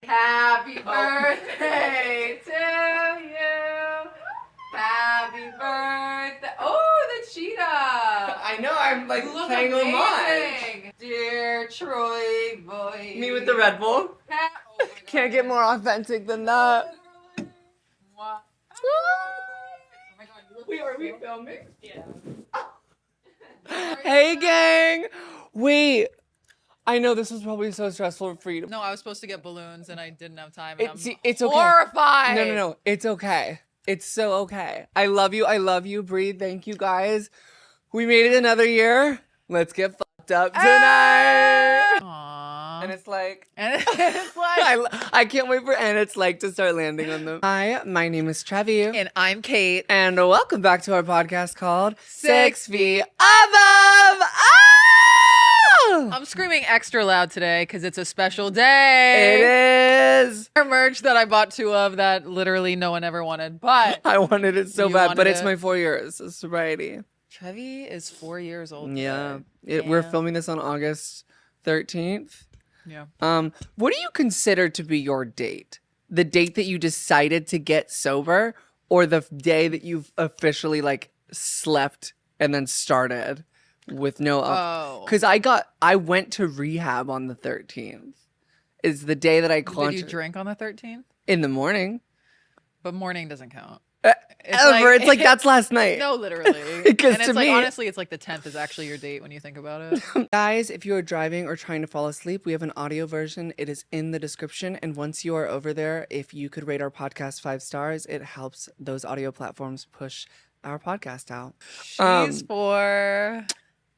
Happy birthday to you. Happy birthday. Oh, the cheetah. I know, I'm like You look playing amazing. Dear Troy boy. Me with the Red Bull. Oh my God. Can't get more authentic than that. Wow. Oh my God, you look Wait, are we so- filming? Yeah. Hey, gang. Wait. I know this was probably so stressful for you to... No, I was supposed to get balloons and I didn't have time. And It's okay. horrified. No. It's okay. It's so okay. I love you. I love you, Bree. Thank you, guys. We made it another year. Let's get fucked up tonight. Aww. And it's like... And it's like... I can't wait for and it's like to start landing on them. Hi, my name is Trevi. And I'm Kate. And welcome back to our podcast called 6 Feet Above. Ah! I'm screaming extra loud today because it's a special day. It is. Our merch that I bought two of that literally no one ever wanted. But I wanted it so You bad, wanted but it's it. my 4 years of sobriety. Trevi is 4 years old. Yeah. today. We're Damn. filming this on August 13th. Yeah. What do you consider to be your date? The date that you decided to get sober, or the day that you've officially like slept and then started with no Oh. Because I went to rehab on the 13th. Is the day that I Did you drink on the 13th? in the morning. But morning doesn't count. It's like that's last night. No, literally. Because and it's to like, me- honestly, it's like the 10th is actually your date when you think about it. Guys, if you are driving or trying to fall asleep, we have an audio version. It is in the description. And once you are over there, if you could rate our podcast 5 stars, it helps those audio platforms push our podcast out. She's for...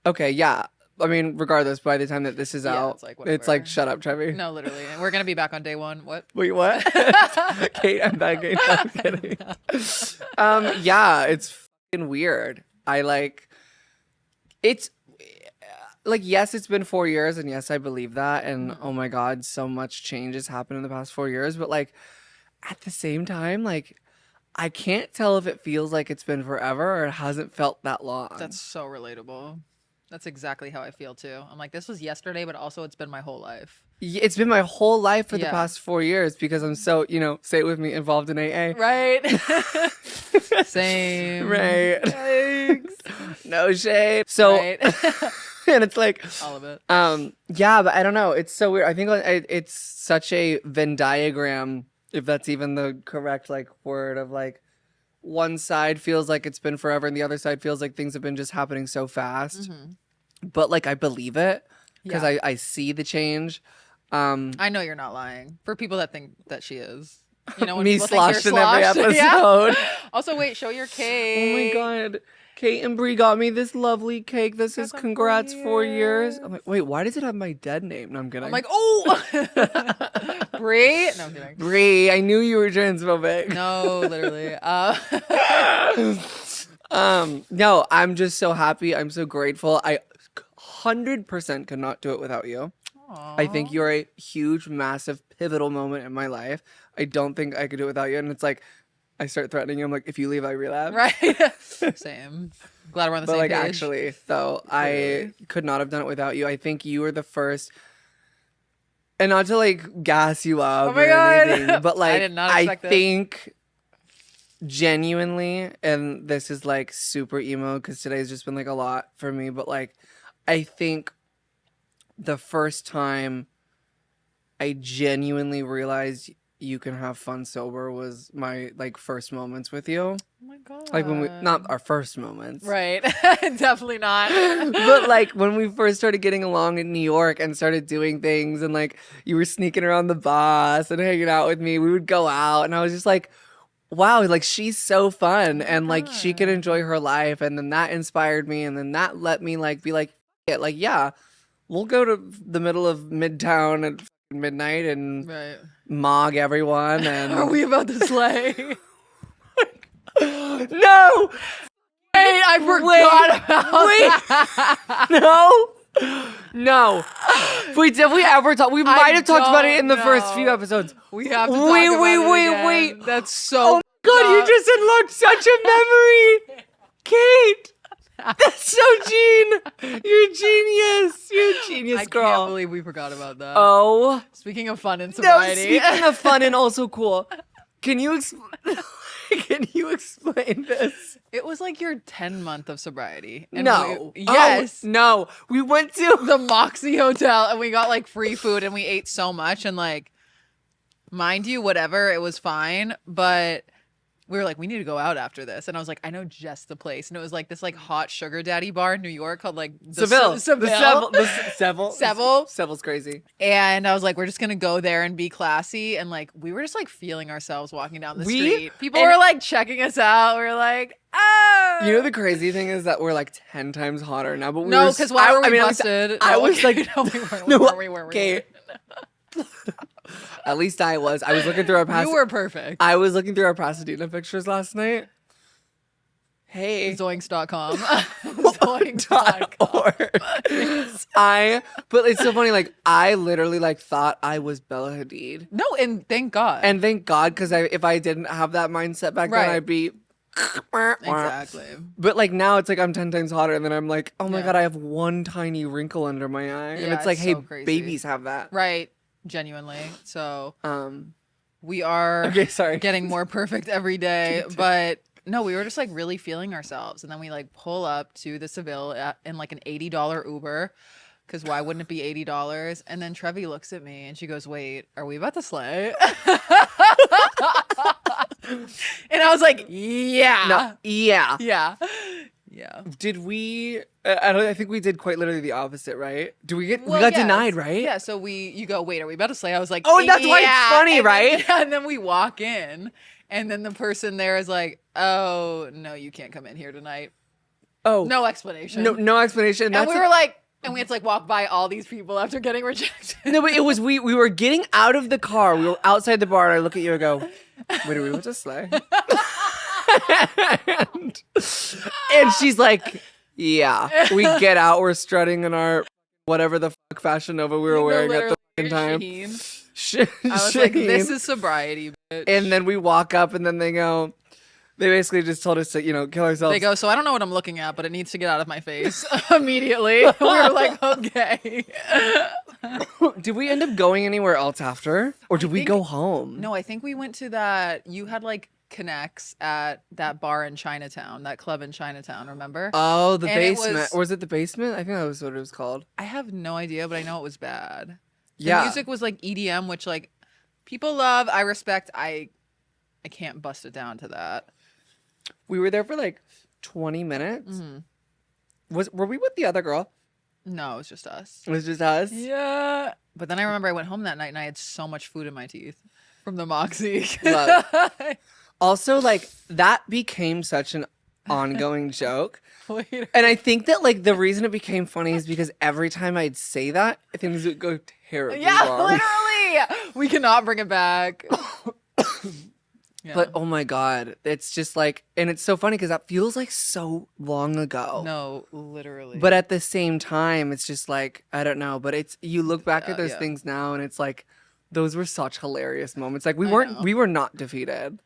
Okay, yeah. I mean, regardless, by the time that this is Yeah, out, it's like, it's whatever. like, shut up, Trevi. No, literally. And we're going to be back on day one. What? Wait, what? Kate, I'm back. Kate, I'm kidding. Yeah, it's fucking weird. It's like, yes, it's been 4 years, and yes, I believe that. And oh my God, so much change has happened in the past 4 years. But like, at the same time, like, I can't tell if it feels like it's been forever or it hasn't felt that long. That's so relatable. That's exactly how I feel too. I'm like, this was yesterday, but also it's been my whole life. It's been my whole life for the Yeah. past 4 years because I'm so, say it with me, involved in AA. Right? Same. Right. Thanks. No shade. So, Right. and it's like, All of it. yeah, but I don't know. It's so weird. I think it's such a Venn diagram, if that's even the correct like word of like, one side feels like it's been forever and the other side feels like things have been just happening so fast. But like, I believe it because Yeah. I see the change. I know you're not lying. For people that think that she is. You know, when Me people think you're sloshed in every sloshed. Yeah. episode. Also, wait, show your Oh cake. my God. Kate and Brie got me this lovely cake. This is Congrats on 4 congrats 4 years. I'm like, wait, why does it have my dead name? No, I'm kidding. I'm like, oh! Brie? No, I'm kidding. Brie, I knew you were transphobic. No, literally. No, I'm just so happy. I'm so grateful. I 100% could not do it without you. I think you're a huge, massive, pivotal moment in my life. I don't think I could do it without you. And it's like, I start threatening you. I'm like, if you leave, I relapse. Right? Same. Glad we're on the But same like, page. actually, though, I could not have done it without you. I think you were the first. And not to like gas you up Oh my or God. anything, but like, I did not expect this. think genuinely, and this is like super emo because today's just been like a lot for me, but like, I think the first time I genuinely realized you can have fun sober was my like first moments with you. Oh my God. Like when we, not our first moments. Right. Definitely not. But like when we first started getting along in New York and started doing things and like you were sneaking around the bus and hanging out with me, we would go out and I was just like, wow, like she's so fun and like she can enjoy her life. And then that inspired me. And then that let me like be like, yeah, we'll go to the middle of Midtown at midnight and Right. mog everyone. And Are we about to slay? no, Wait, I forgot about that. no. Did we ever talk? We might have talked about it in the don't first few know. episodes. We have to talk Wait, about wait, it wait, again. wait. That's so God, you just unlocked such a memory, Kate. That's so Gene. You're a genius. You're a genius, I girl. can't believe we forgot about that. Oh. Speaking of fun and No, sobriety. speaking of fun and also cool, can you can you explain this? It was like your 10-month of sobriety. No. Yes. Oh, no. We went to The Moxie Hotel and we got like free food and we ate so much and like, mind you, whatever, it was fine, but we were like, we need to go out after this. And I was like, I know just the place. And it was like this like hot sugar daddy bar in New York called like Seville. Seville. Seville's crazy. And I was like, we're just gonna go there and be classy. And like we were just like feeling ourselves walking down the street. People were like checking us out. We were like, oh. You know the crazy thing is that we're like 10 times hotter now. But we no, were because why were we I mean, busted? I was like, no, we weren't. no, We weren't. okay. At least I was. I was looking through our You were perfect. I was looking through our Pasadena pictures last night. Hey. Zoinks.com. Zoinks.org. But it's so funny, like I literally like thought I was Bella Hadid. No, and thank God. And thank God, because if I didn't have that mindset back then, I'd be exactly. But like now it's like I'm 10 times hotter, and then I'm like, oh my Yeah. God, I have one tiny wrinkle under my eye. And Yeah, it's like, it's hey, so crazy. babies have that. Right. Genuinely. So Um we are okay, sorry. getting more perfect every day. But no, we were just like really feeling ourselves. And then we like pull up to the Seville in like an $80 Uber. Because why wouldn't it be $80? And then Trevi looks at me and she goes, wait, are we about to slay? And I was like, yeah. No, yeah. Yeah. Yeah. Did we I think we did quite literally the opposite, right? We Well, got yes. denied, right? Yeah, so you go, wait, are we about to slay? I was like, Oh, that's why it's yeah. funny, And right? Then, and then we walk in, and then the person there is like, oh, no, you can't come in here tonight. Oh. No explanation. No explanation. And we were like, and we had to like walk by all these people after getting rejected. No, but it was we were getting out of the car. We were outside the bar, and I look at you and go, wait, are we about to slay? and she's like, yeah. We get out, we're strutting in our whatever the fuck Fashion Nova we were wearing at the fucking time. I was like, this is sobriety, bitch. And then we walk up, and then they basically just told us to, kill ourselves. They go, so I don't know what I'm looking at, but it needs to get out of my face immediately. We were like, okay. Did we end up going anywhere else after? Or did we think- go home? No, I think we went to that. You had like connects at that bar in Chinatown, that club in Chinatown, remember? Oh, the And it basement. Or was it the basement? I think that was what it was called. I have no idea, but I know it was bad. Yeah. The music was like EDM, which like people love. I respect. I can't bust it down to that. We were there for like 20 minutes. Mm-hmm. Were we with the other girl? No, it was just us. It was just us? Yeah. But then I remember I went home that night and I had so much food in my teeth from the Moxie. Love. Also, like, that became such an ongoing joke. Later. And I think that, like, the reason it became funny is because every time I'd say that, things would go terribly Yeah, wrong. literally. We cannot bring it back. Yeah. But, oh my God, it's just like, and it's so funny because that feels like so long ago. No, literally. But at the same time, it's just like, I don't know. But you look back at those yeah. things now and it's like, those were such hilarious moments. Like, we know. were not defeated.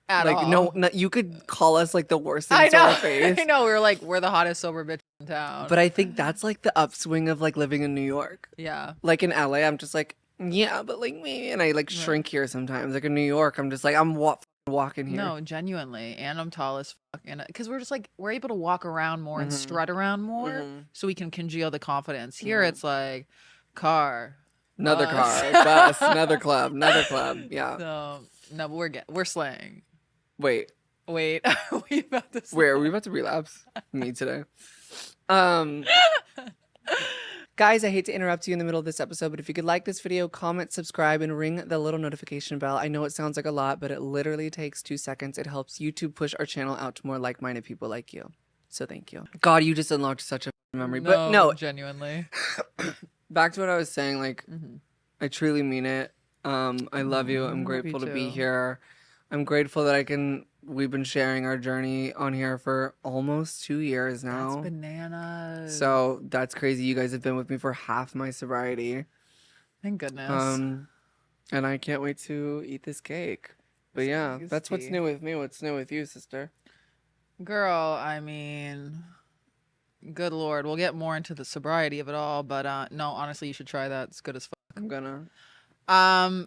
At Like, all. no, you could call us like the worst things I to our know. face. I know. We were like, we're the hottest sober bitch in town. But I think that's like the upswing of like living in New York. yeah. Like in LA, I'm just like, yeah, but like me. And I like shrink here sometimes. Like in New York, I'm just like, I'm walking here. No, genuinely. And I'm tall as fuck. And because we're just like, we're able to walk around more and strut around more so we can congeal the confidence. Here it's like car. Another bus. car, bus, another club, another club. Yeah. So, no, but we're slaying. Wait, Wait, are we about to where are we about to relapse? Me today. Guys, I hate to interrupt you in the middle of this episode, but if you could like this video, comment, subscribe, and ring the little notification bell. I know it sounds like a lot, but it literally takes 2 seconds. It helps YouTube push our channel out to more like-minded people like you. So thank you. God, you just unlocked such a memory. But no, genuinely. back to what I was saying, like, I truly mean it. I love you. I'm grateful to be too. here. I'm grateful that we've been sharing our journey on here for almost 2 years now. That's bananas. So that's crazy. You guys have been with me for half my sobriety. Thank goodness. And I can't wait to eat this cake. But yeah, that's what's tea. new with me. What's new with you, sister? Girl, I mean, Good Lord. We'll get more into the sobriety of it all. But no, honestly, you should try that. It's good as fuck. I'm gonna.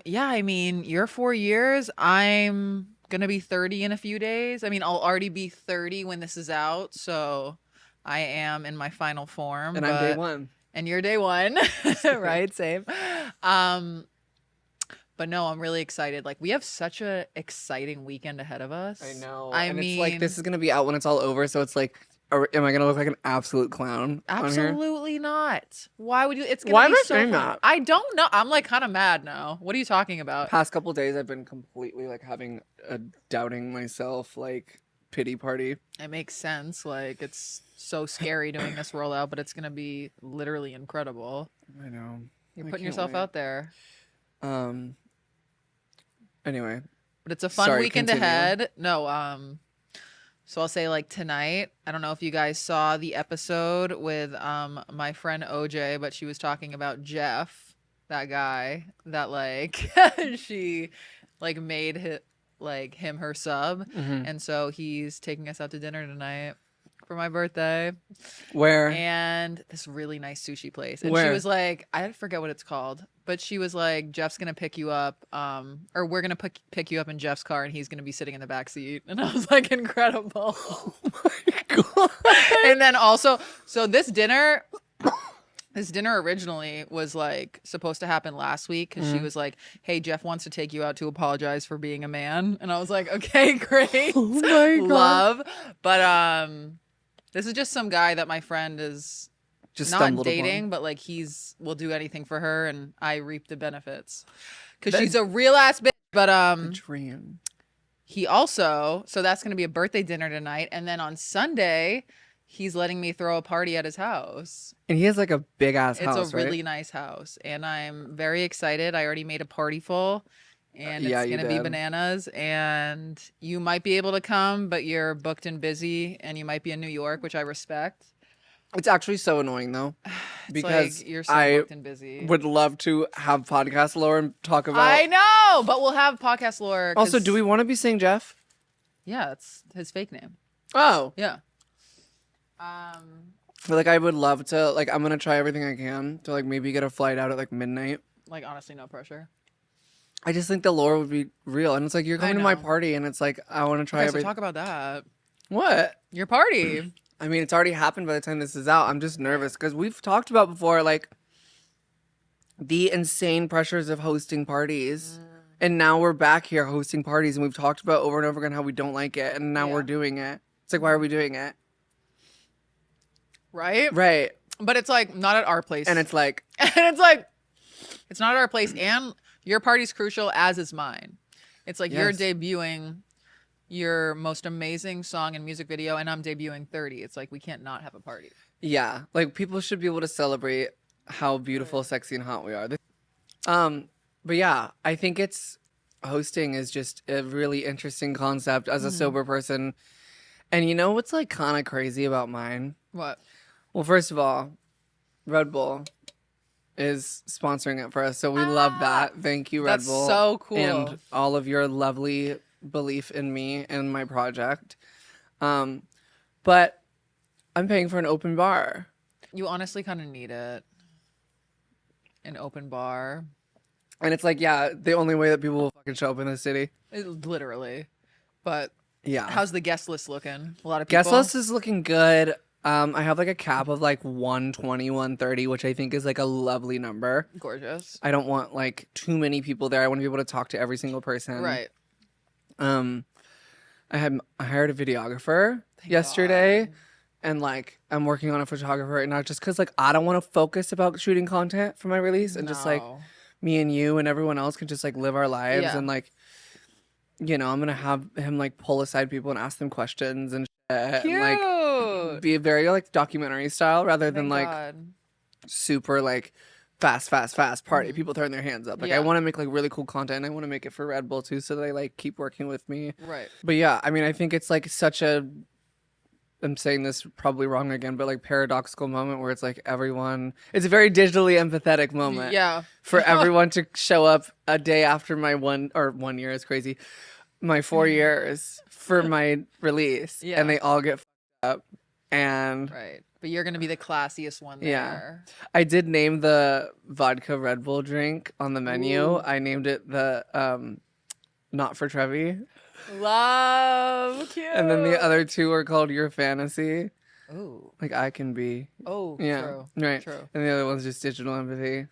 Yeah, I mean, you're 4 years. I'm gonna be 30 in a few days. I mean, I'll already be 30 when this is out, so I am in my final form. And I'm day one. And you're day one. Right, same. But no, I'm really excited. Like, we have such a exciting weekend ahead of us. I know. I and mean, it's like this is gonna be out when it's all over, so it's like, am I gonna look like an absolute clown on here? absolutely not. Why would you? It's gonna Why be am I so saying fun. that? I don't know. I'm like kind of mad now. What are you talking about? Past couple days, I've been completely like having a doubting myself, like pity party. It makes sense. Like, it's so scary doing this rollout, but it's gonna be literally incredible. I know. You're I putting can't yourself wait. out there. Anyway, But it's a fun Sorry, weekend continue. ahead. No, so I'll say like tonight, I don't know if you guys saw the episode with my friend OJ, but she was talking about Jeff, that guy that like she like made him her sub. And so he's taking us out to dinner tonight for my birthday. where? And this really nice sushi place. And she Where? was like, I forget what it's called, but she was like, Jeff's gonna pick you up, or we're gonna pick you up in Jeff's car, and he's gonna be sitting in the back seat. And I was like, incredible. Oh my god! And then also, so this dinner originally was like supposed to happen last week because she was like, hey, Jeff wants to take you out to apologize for being a man. And I was like, okay, great. Oh my god! Love. But this is just some guy that my friend is Just not stumbled dating, upon. but like will do anything for her, and I reap the benefits because That- she's a real ass bitch. But The dream. he also, so that's gonna be a birthday dinner tonight, and then on Sunday he's letting me throw a party at his house. And he has like a big ass It's house, a really right? nice house, and I'm very excited. I already made a party full, and Yeah, it's you gonna be did. bananas. And you might be able to come, but you're booked and busy, and you might be in New York, which I respect. It's actually so annoying though, It's because like, you're so I booked and busy. would love to have podcast lore and talk about. I know, but we'll have podcast lore. 'cause- Also, do we want to be saying Jeff? Yeah, it's his fake name. Oh, Yeah. but like I would love to. Like I'm gonna try everything I can to like maybe get a flight out at like midnight. Like, honestly, no pressure. I just think the lore would be real, and it's like you're coming to my know. party, and it's like I want to try Okay, so everything. talk about that. What? Your party. I mean, it's already happened by the time this is out. I'm just nervous because we've talked about before, like the insane pressures of hosting parties. And now we're back here hosting parties, and we've talked about over and over again how we don't like it, and now Yeah. we're doing it. It's like, why are we doing it? Right? Right. But it's like not at our place. And it's like, and it's like it's not at our place, and your party's crucial, as is mine. It's like you're Yes. debuting your most amazing song and music video, and I'm debuting 30. It's like we can't not have a party. yeah, like people should be able to celebrate how beautiful, sexy, and hot we are. But yeah, I think hosting is just a really interesting concept as a sober person. And you know what's like kind of crazy about mine? What? Well, first of all, Red Bull is sponsoring it for us, so we love that. Thank you, Red That's Bull. so cool. And all of your lovely belief in me and my project. But I'm paying for an open bar. You honestly kind of need it. An open bar. And it's like, yeah, the only way that people will fucking show up in this city. Literally. But Yeah. how's the guest list looking? A lot of people. Guest list is looking good. I have like a cap of like 120, 130, which I think is like a lovely number. Gorgeous. I don't want like too many people there. I want to be able to talk to every single person. Right. I hired a videographer Thank yesterday, God. and like I'm working on a photographer right now just because like I don't want to focus about shooting content for my release, and just like No. me and you and everyone else can just like live our lives. Yeah. And like, you know, I'm gonna have him like pull aside people and ask them questions and shit, Cute. and like be very like documentary style rather than Thank like God. super like fast party, people throwing their hands up. Like I Yeah. want to make like really cool content, and I want to make it for Red Bull too, so they like keep working with me. Right. But yeah, I mean, I think it's like such a, I'm saying this probably wrong again, but like paradoxical moment where it's like it's a very digitally empathetic moment. Yeah. For everyone to show up a day after my 1 year is crazy, my 4 years for my release, Yeah. and they all get fucked up. And Right. But you're gonna be the classiest one there. Yeah. I did name the vodka Red Bull drink on the menu. Ooh. I named it the Not for Trevi. Love, cute. And then the other two are called Your Fantasy. Ooh. Like I Can Be. Oh, Yeah. true. Right. True. And the other one's just Digital Empathy.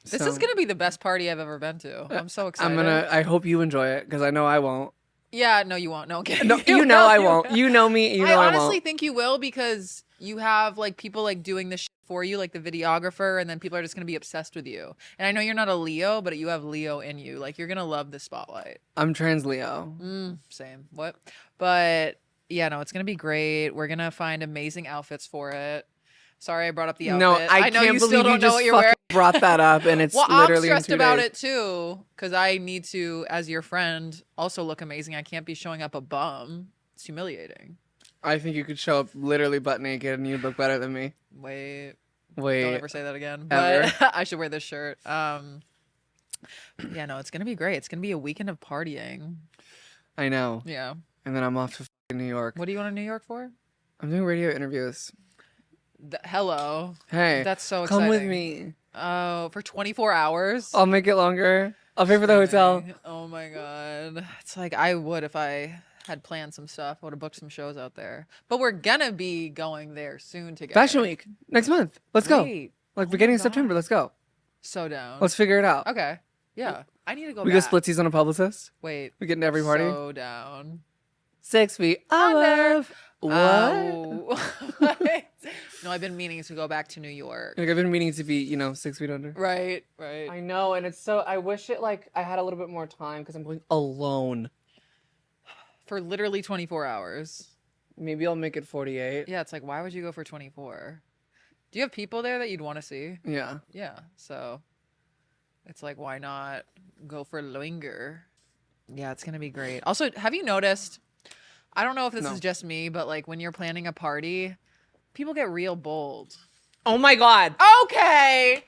This So, is gonna be the best party I've ever been to. I'm so excited. I hope you enjoy it because I know I won't. Yeah, no, you won't. No, okay. No, you know I won't. You know me. You know I honestly won't. think you will because you have like people like doing this shit for you, like the videographer, and then people are just gonna be obsessed with you. And I know you're not a Leo, but you have Leo in you. Like you're gonna love the spotlight. I'm trans Leo. Same. What? But yeah, no, it's gonna be great. We're gonna find amazing outfits for it. Sorry, I brought up the outfit. No, I know can't you believe still don't you know just what you're wearing. brought that up, and it's Well, literally I'm stressed in 2 about days. it too because I need to, as your friend, also look amazing. I can't be showing up a bum. It's humiliating. I think you could show up literally butt naked and you'd look better than me. Wait, Wait. don't ever say that again. Ever. But I should wear this shirt. Yeah, no, it's gonna be great. It's gonna be a weekend of partying. I know. Yeah. And then I'm off to fucking New York. What are you going to New York for? I'm doing radio interviews. Hello. Hey. That's so exciting. Come with me. Oh, for 24 hours? I'll make it longer. I'll pay for the hotel. Oh my God. It's like I would if I had planned some stuff. I would have booked some shows out there. But we're gonna be going there soon together. Fashion Week. Next month. Let's go. Wait. Like Oh beginning my of September. God. Let's go. So down. Let's figure it out. Okay. Yeah. I need to go We back. go splitsies on a publicist. Wait. We get into every party. So down. 6 feet under. What? Oh. No, I've been meaning to go back to New York. Like I've been meaning to be, 6 feet under. Right. Right. I know, and it's so. I wish it like I had a little bit more time because I'm going alone. For literally 24 hours. Maybe I'll make it 48. Yeah, it's like, why would you go for 24? Do you have people there that you'd want to see? Yeah. Yeah, so it's like, why not go for longer? Yeah, it's going to be great. Also, have you noticed, I don't know if this No. is just me, but like when you're planning a party, people get real bold. Oh my God. Okay.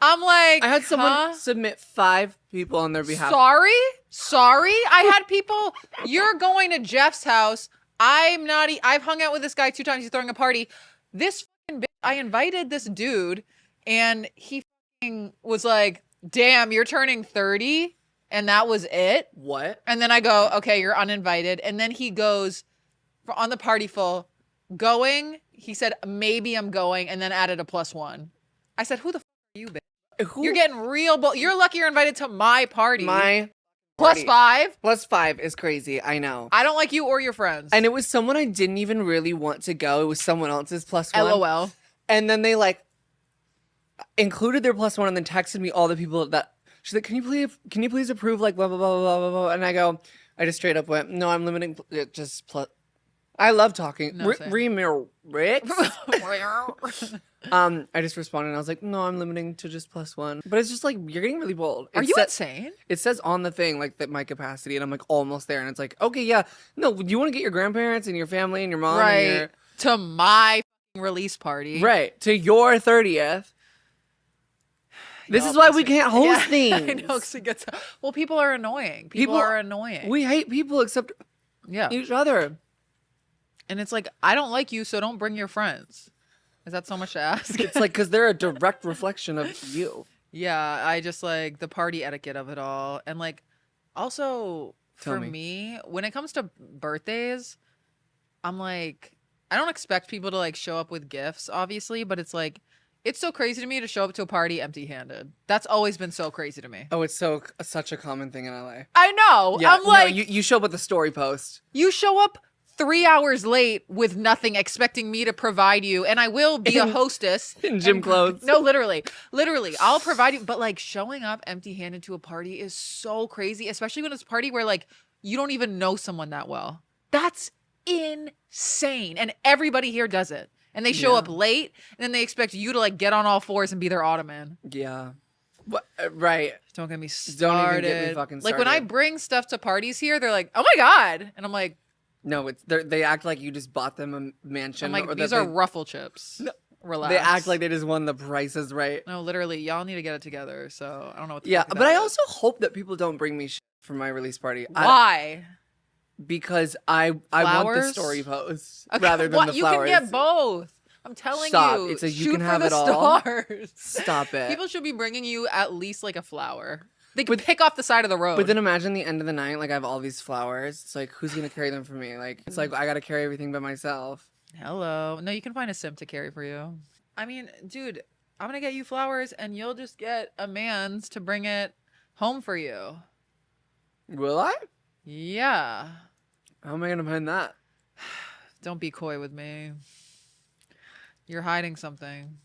I'm like, I had someone huh? submit 5 people on their behalf. Sorry? I had people, you're going to Jeff's house. I've hung out with this guy 2 times. He's throwing a party. This fucking bitch, I invited this dude and he fucking was like, damn, you're turning 30. And that was it. What? And then I go, okay, you're uninvited. And then he goes on the party full going. He said, maybe I'm going. And then added a +1. I said, who the fuck are you, bitch? Who? You're getting real bold. You're lucky you're invited to my party. My party. +5. +5 is crazy. I know. I don't like you or your friends. And it was someone I didn't even really want to go. It was someone else's +1. LOL. And then they like included their +1 and then texted me all the people that she's like, can you please approve like blah blah blah blah blah blah. And I just straight up went, no, I'm limiting just plus. I love talking. No, same. Rick. I just responded and I was like, no, I'm limiting to just +1. But it's just like you're getting really bold. Are you insane? It says on the thing like that my capacity, and I'm like almost there, and it's like, okay, yeah, no, you want to get your grandparents and your family and your mom, Right. and your, To my fucking release party. right to your 30th. This Y'all is why we piss me- can't host Yeah, things. I know, 'cause it gets. Well, people are annoying. People are annoying. We hate people except yeah. each other. And it's like, I don't like you, so don't bring your friends. Is that so much to ask? It's like because they're a direct reflection of you. Yeah, I just like the party etiquette of it all. And like, also Tell for me. me, when it comes to birthdays, I'm like, I don't expect people to like show up with gifts, obviously, but it's like, it's so crazy to me to show up to a party empty-handed. That's always been so crazy to me. Oh, it's such a common thing in LA. I know. Yeah, I'm like, you show up with a story post. you show up 3 hours late with nothing, expecting me to provide you, and I will be a hostess in gym clothes. No, literally, I'll provide you. But like showing up empty-handed to a party is so crazy, especially when it's a party where like you don't even know someone that well. That's insane, and everybody here does it. And they show Yeah. up late, and then they expect you to like get on all fours and be their ottoman. Yeah. What, right. Don't get me started. Don't even get me fucking Like when I started. bring stuff to parties here, they're like, "Oh my god," and I'm like, No, they act like you just bought them a mansion. "I'm like, or these that are ruffle chips." No, Relax. they act like they just won the prices right. No, literally, y'all need to get it together. So I don't know what. The Yeah, fuck but I that also is. hope that people don't bring me shit for my release party. Why? because I want the Flowers? story post Okay, rather than what? the You flowers. can get both. I'm telling Stop. you. It's a you shoot can for have the it all. stars. Stop it. People should be bringing you at least like a flower. They can pick off the side of the road. But then imagine the end of the night, like I have all these flowers. It's like, who's gonna carry them for me? Like, it's like I gotta carry everything by myself. Hello. No, you can find a simp to carry for you. I mean, dude, I'm gonna get you flowers and you'll just get a man's to bring it home for you. Will I? Yeah. How am I gonna find that? Don't be coy with me. You're hiding something.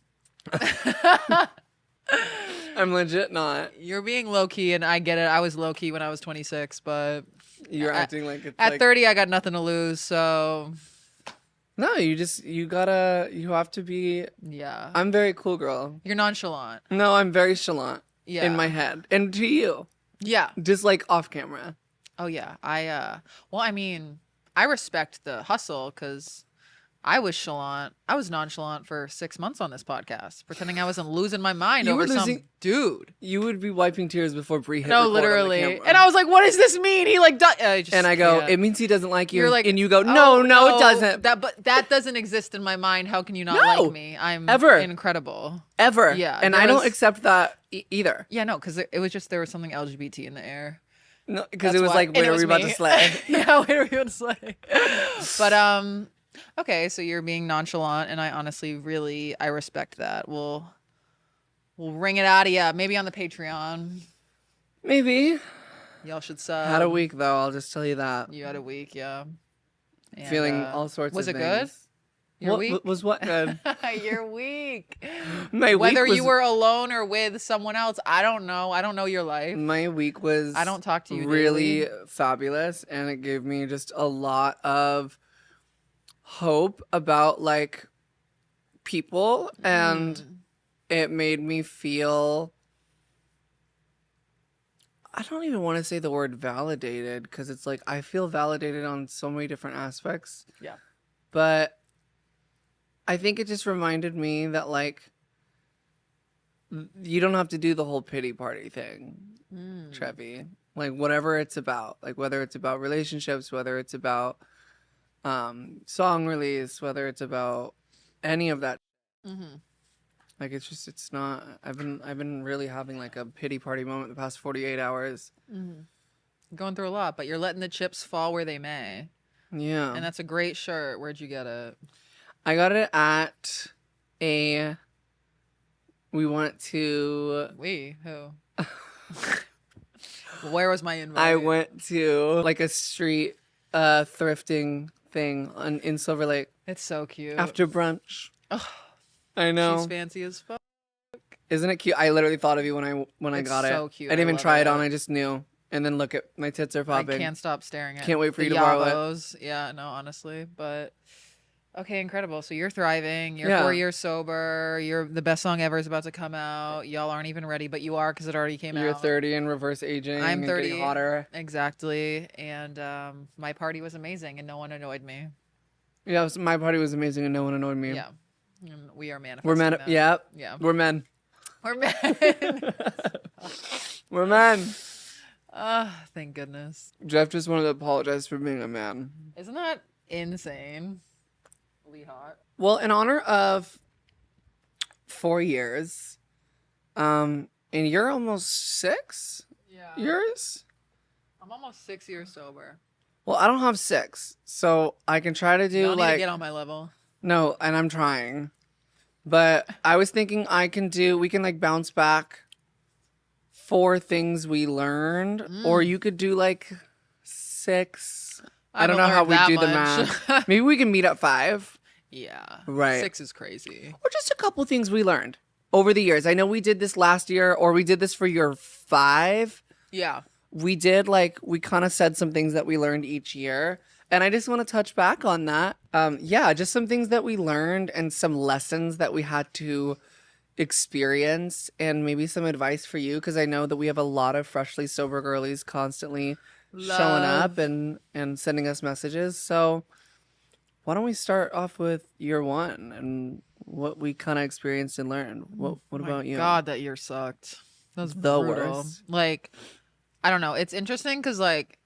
I'm legit not. You're being low key, and I get it. I was low key when I was 26, but You're acting like it's at like 30, I got nothing to lose. So no. You have to be. yeah, I'm very cool, girl. you're nonchalant. No, I'm very chalant Yeah, in my head, and to you, yeah. just like off camera. Oh yeah. Well, I mean, I respect the hustle because I was chalant. I was nonchalant for 6 months on this podcast, pretending I wasn't losing my mind You were over some losing- dude. You would be wiping tears before Bree hit No, record on the literally. camera. And I was like, "What does this mean?" He like, And I go, can't. it means he doesn't like you. You're like, and you go, "Oh, no, it doesn't. But that doesn't exist in my mind. How can you not No. like me? I'm Ever. incredible. Ever. Yeah, And there I don't was- accept that either. Yeah, no, because it was just there was something LGBT in the air. No, because That's it was why- like, and when it are was we about me. to slay? Yeah, when are we about to slay? But okay, so you're being nonchalant, and I honestly really I respect that. We'll ring it out of you. Maybe on the Patreon. Maybe. Y'all should sub. Had a week, though. I'll just tell you that. You had a week, yeah. And, Feeling all sorts was of it things. good? Your What week? was what good? Your week. My Whether week was, you were alone or with someone else, I don't know. I don't know your life. My week was I don't talk to you really daily. fabulous, and it gave me just a lot of hope about like people, and it made me feel, I don't even want to say the word validated, because it's like I feel validated on so many different aspects. Yeah. But I think it just reminded me that like you don't have to do the whole pity party thing, Trevi. Like whatever it's about, like whether it's about relationships, whether it's about song release, whether it's about any of that. Mm-hmm. Like it's not. I've been really having like a pity party moment the past 48 hours. Mm-hmm. Going through a lot, but you're letting the chips fall where they may. Yeah. And that's a great shirt. Where'd you get it? I got it at a. We went to. Who? Where was my invite? I went to like a street thrifting thing in Silver Lake It's so cute. after brunch. Ugh, I know. she's fancy as fuck. Isn't it cute? I literally thought of you when I It's got it. so cute. I didn't even love try it it. on. I just knew. And then look at my tits are I popping. can't stop staring at. Can't wait for the you to borrow it. Yabos. Yeah, no, honestly, but okay, incredible. So you're thriving. You're Yeah. 4 years sober. You're the best song ever is about to come out. Y'all aren't even ready, but you are because it already came You're out. 30 and reverse aging. I'm and 30. Getting hotter. Exactly, and my party was amazing, and no one annoyed me. Yeah, my party was amazing and no one annoyed me. Yeah, and we are manifesting. We're men. that. Yeah. Yeah, We're men. we're men. We're men. Thank goodness. Jeff just wanted to apologize for being a man. Isn't that insane? Lee hot. Well, in honor of 4 years, and you're almost 6 Yeah. years? I'm almost 6 years sober. Well, I don't have 6, so I can try to do You don't need to like get on my level. no, and I'm trying. But I was thinking we can like bounce back 4 things we learned, or you could do like 6. I don't know how we do the math. Maybe we can meet at 5. Yeah. Right. 6 is crazy. Or just a couple things we learned over the years. I know we did this last year, or we did this for year 5. Yeah. We did we kind of said some things that we learned each year. And I just want to touch back on that. Yeah, just some things that we learned and some lessons that we had to experience, and maybe some advice for you, because I know that we have a lot of freshly sober girlies constantly showing up and sending us messages. So why don't we start off with year 1 and what we kind of experienced and learned? What about you? God, that year sucked. That was The brutal. worst. Like, I don't know. It's interesting because, like,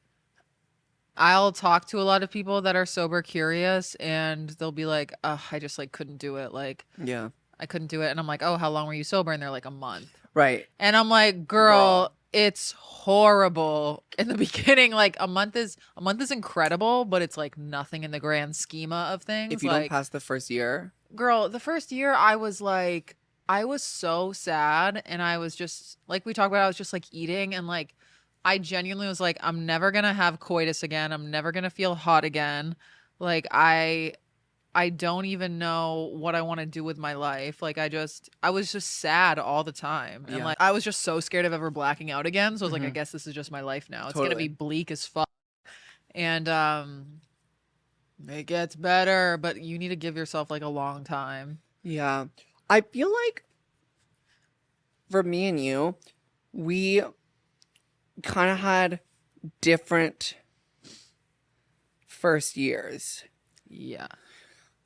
I'll talk to a lot of people that are sober curious, and they'll be like, I just like couldn't do it. Like, Yeah. I couldn't do it. And I'm like, oh, how long were you sober? And they're like, a month. Right. And I'm like, girl, it's horrible in the beginning. Like a month is incredible, but it's like nothing in the grand schema of things. If you don't pass the first year. Girl, the first year I was so sad, and I was just like we talked about, I was just like eating, and like I genuinely was like, I'm never gonna have coitus again. I'm never gonna feel hot again. Like I don't even know what I want to do with my life. Like I was just sad all the time. And like I was just so scared of ever blacking out again. So I was like, I guess this is just my life now. It's gonna be bleak as fuck. And it gets better, but you need to give yourself like a long time. Yeah. I feel like for me and you, we kind of had different first years. Yeah.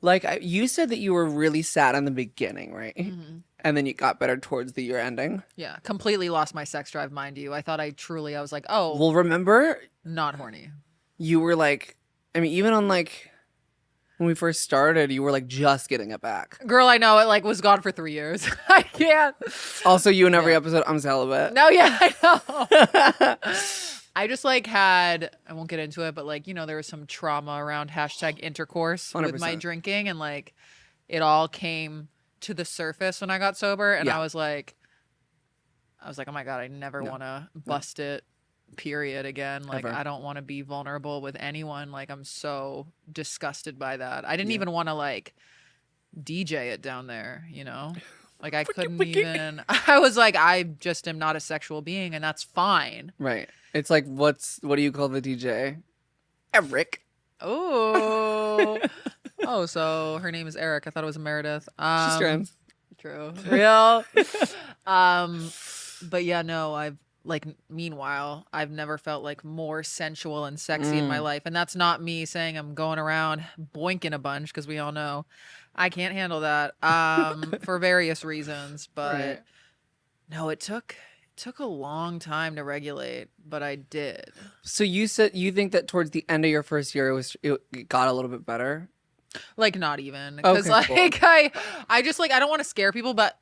Like you said that you were really sad in the beginning, right? Mm-hmm. And then you got better towards the year ending. Yeah. Completely lost my sex drive, mind you. I was like, oh. Well, remember? Not horny. You were like, I mean, even on like, when we first started, you were like just getting it back. Girl, I know, it like was gone for 3 years. I can't. Also, you in every episode, I'm celibate. No, yeah, I know. I just like I won't get into it, but like, there was some trauma around #intercourse 100%. with my drinking, and like it all came to the surface when I got sober, and I was like, oh my God, I never want to bust it, period, again. Like, Ever. I don't want to be vulnerable with anyone. Like, I'm so disgusted by that. I didn't even want to like DJ it down there, Like I couldn't even, I was like, I just am not a sexual being, and that's fine. Right. It's like, what do you call the DJ? Eric. Oh. Oh, so her name is Eric. I thought it was Meredith. She's trans. True. Real. But yeah, no, meanwhile, I've never felt like more sensual and sexy in my life. And that's not me saying I'm going around boinking a bunch, because we all know I can't handle that for various reasons. But no, it took a long time to regulate, but I did. So you said you think that towards the end of your first year, it got a little bit better? Like not even, because cool. I just like, I don't want to scare people, but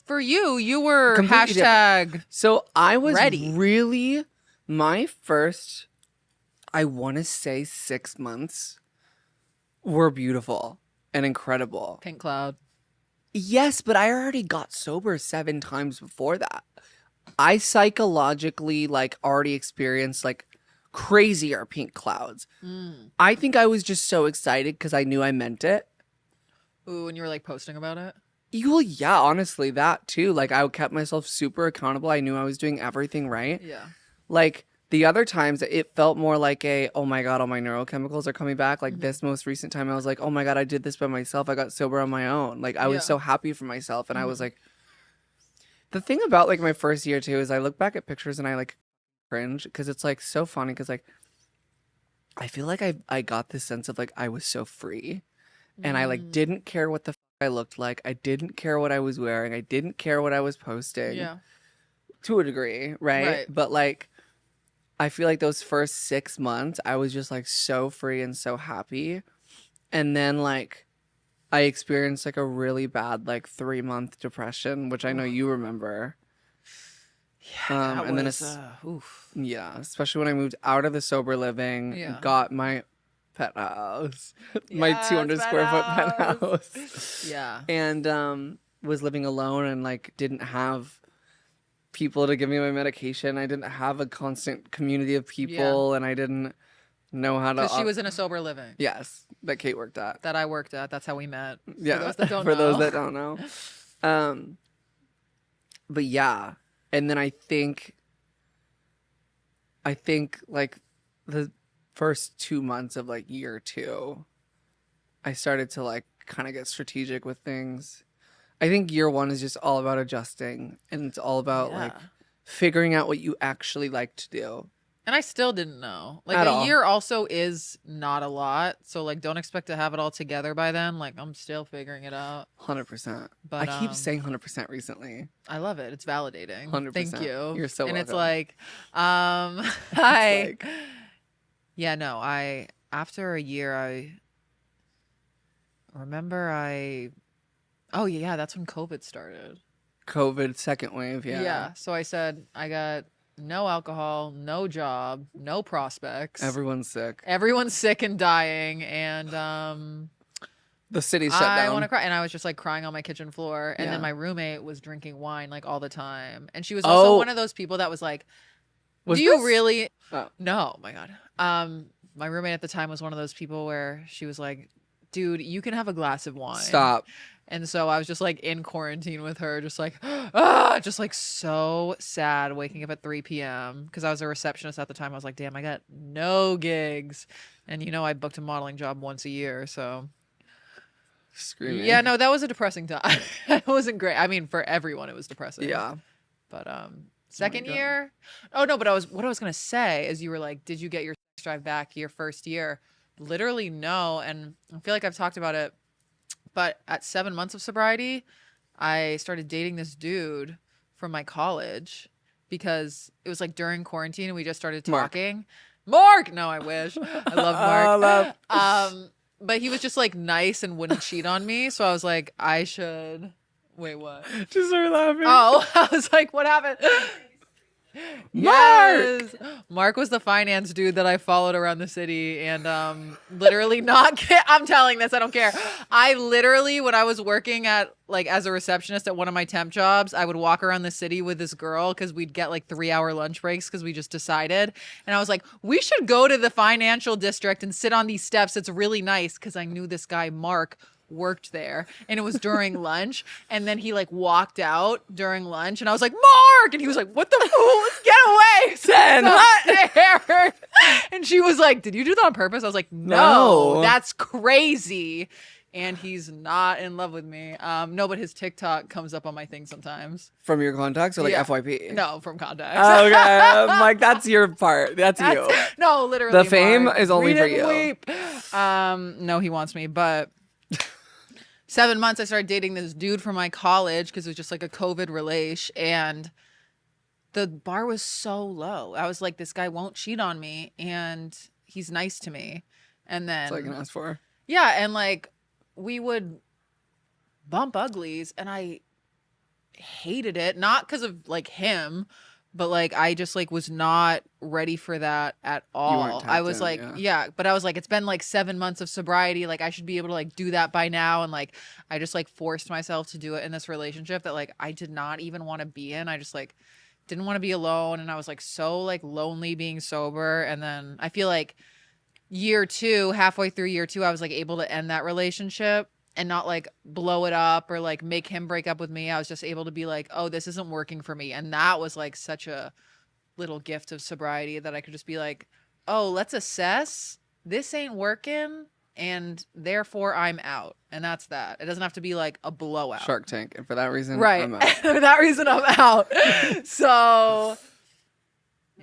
for you were completely #. So I was ready. Really, my first, I want to say 6 months were beautiful and incredible. Pink cloud. Yes, but I already got sober 7 times before that. I psychologically like already experienced like crazier pink clouds. I think I was just so excited because I knew I meant it. Ooh, and you were like posting about it? Well, yeah, honestly, that too. Like I kept myself super accountable. I knew I was doing everything right. Yeah. Like the other times it felt more like oh my God, all my neurochemicals are coming back. Like this most recent time I was like, oh my God, I did this by myself. I got sober on my own. Like I was so happy for myself. And I was like, the thing about like my first year too is I look back at pictures and I like cringe because it's like so funny because like I feel like I got this sense of like I was so free and I like didn't care what the I looked like. I didn't care what I was wearing. I didn't care what I was posting. Yeah. To a degree, right? But like I feel like those first 6 months I was just like so free and so happy. And then like I experienced like a really bad like 3-month depression, which I know you remember. Yeah, and then especially when I moved out of the sober living, got my penthouse, my 200 square foot penthouse. Yeah, and was living alone and like didn't have people to give me my medication. I didn't have a constant community of people, and I didn't know how to. Because she was in a sober living. Yes, that Kate worked at. That I worked at. That's how we met. Yeah, for those that don't for know. those that don't know. But yeah, and then I think like the first 2 months of like year 2, I started to like kind of get strategic with things. I think year 1 is just all about adjusting, and it's all about like figuring out what you actually like to do. And I still didn't know. Like At a all. year also is not a lot. So like don't expect to have it all together by then. Like I'm still figuring it out. 100%. But I keep saying 100% recently. I love it. It's validating. 100%. Thank you. You're so and welcome. it's like It's like, Yeah, no, after a year, I remember oh yeah, that's when COVID started. COVID second wave. Yeah. Yeah. So I said, I got no alcohol, no job, no prospects. Everyone's sick. Everyone's sick and dying. And The city's shut I want down. to cry. And I was just like crying on my kitchen floor. And then Yeah. my roommate was drinking wine like all the time. And she was also one of those people that was like, do you really? Oh. No, my God. My roommate at the time was one of those people where she was like, dude, you can have a glass of wine. Stop. And so I was just like in quarantine with her, just like, just like so sad waking up at 3 p.m. because I was a receptionist at the time. I was like, damn, I got no gigs. And you know, I booked a modeling job once a year. So Screaming. yeah, no, that was a depressing time. It wasn't great. I mean, for everyone, it was depressing. Yeah. But second God. year, oh no, but what I was gonna say is you were like, did you get your sex drive back your first year? Literally no. And I feel like I've talked about it. But at 7 months of sobriety, I started dating this dude from my college because it was like during quarantine and we just started talking. Mark! No, I wish. I love Mark. But he was just like nice and wouldn't cheat on me. So I was like, I should. Wait, what? Just started laughing. Oh, I was like, what happened? Yes. Mark was the finance dude that I followed around the city and literally I'm telling this, I don't care. I literally, when I was working at like as a receptionist at one of my temp jobs, I would walk around the city with this girl because we'd get like 3-hour lunch breaks because we just decided. And I was like, we should go to the financial district and sit on these steps. It's really nice because I knew this guy, Mark, worked there and it was during lunch and then he like walked out during lunch and I was like, Mark, and he was like, what the fool, get away. So I was so scared. And she was like, did you do that on purpose? I was like, no. That's crazy. And he's not in love with me. No, but his TikTok comes up on my thing sometimes. From your contacts or like FYP? No, from contacts. Oh, okay. I'm like, that's your part. That's you. No, literally. The fame Mark, is only for didn't you. Weep. No, he wants me, but 7 months, I started dating this dude from my college because it was just like a COVID relation, and the bar was so low. I was like, this guy won't cheat on me, and he's nice to me. And then That's all I can ask for. Yeah, and like we would bump uglies, and I hated it, not because of like him, but like I just like was not ready for that at all. I was like, yeah, but I was like, it's been like 7 months of sobriety, like I should be able to like do that by now. And like I just like forced myself to do it in this relationship that like I did not even want to be in. I just like didn't want to be alone, and I was like so like lonely being sober. And then I feel like halfway through year 2, I was like able to end that relationship and not like blow it up or like make him break up with me. I was just able to be like, oh, this isn't working for me. And that was like such a little gift of sobriety that I could just be like, oh, let's assess. This ain't working, and therefore I'm out. And that's that. It doesn't have to be like a blowout. Shark Tank. And for that reason, right. I'm out. For that reason, I'm out. So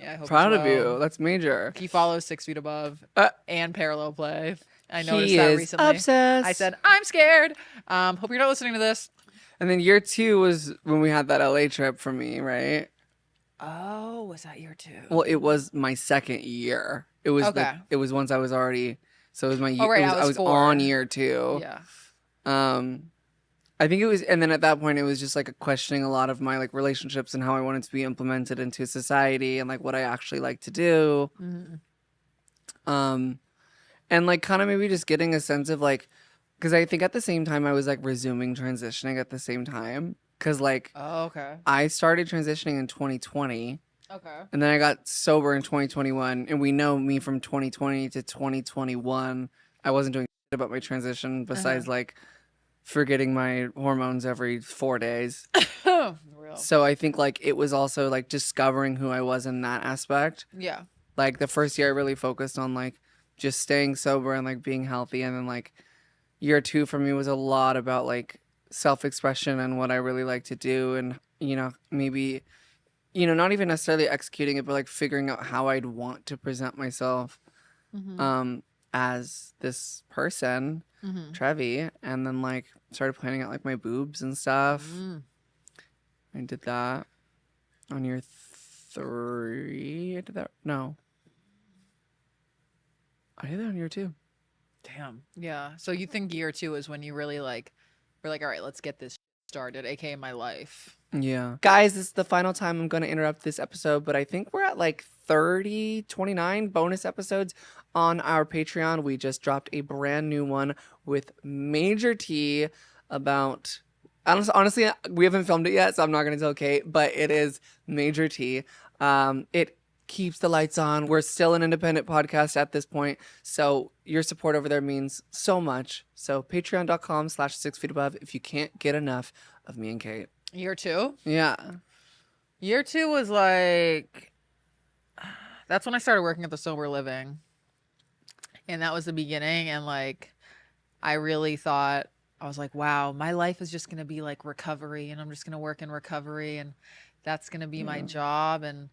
yeah, I hope proud of you. That's major. He follows 6 Feet Above and Parallel Play. I noticed he that is recently. Obsessed. I said, I'm scared. Hope you're not listening to this. And then year 2 was when we had that LA trip for me, right? Oh, was that year 2? Well, it was my second year. It was it was once I was already, so it was my year. Oh, right, I was on year 2. Yeah. I think it was, and then at that point it was just like questioning a lot of my like relationships and how I wanted to be implemented into society and like what I actually like to do. And like kind of maybe just getting a sense of like, because I think at the same time I was like resuming transitioning at the same time. Because like, I started transitioning in 2020. Okay. And then I got sober in 2021. And we know me from 2020 to 2021. I wasn't doing shit about my transition besides like forgetting my hormones every 4 days. Real. So I think like it was also like discovering who I was in that aspect. Yeah. Like the first year I really focused on like just staying sober and like being healthy. And then like year 2 for me was a lot about like self-expression and what I really like to do. And, you know, maybe, you know, not even necessarily executing it, but like figuring out how I'd want to present myself as this person, Trevi. And then like started planning out like my boobs and stuff. I did that on year 3. I did that. No. I did that in year 2. Damn. Yeah. So you think year 2 is when you really like, we're like, all right, let's get this started, aka my life. Yeah. Guys, this is the final time I'm going to interrupt this episode, but I think we're at like 29 bonus episodes on our Patreon. We just dropped a brand new one with Major T about, honestly, we haven't filmed it yet, so I'm not going to tell Kate, but it is Major T. It keeps the lights on. We're still an independent podcast at this point, so your support over there means so much. So patreon.com/6feetabove if you can't get enough of me and Kate. Year 2? Yeah. Year 2 was like, that's when I started working at the Sober Living. And that was the beginning. And like, I really thought, I was like, wow, my life is just going to be like recovery. And I'm just going to work in recovery. And that's going to be my job. And,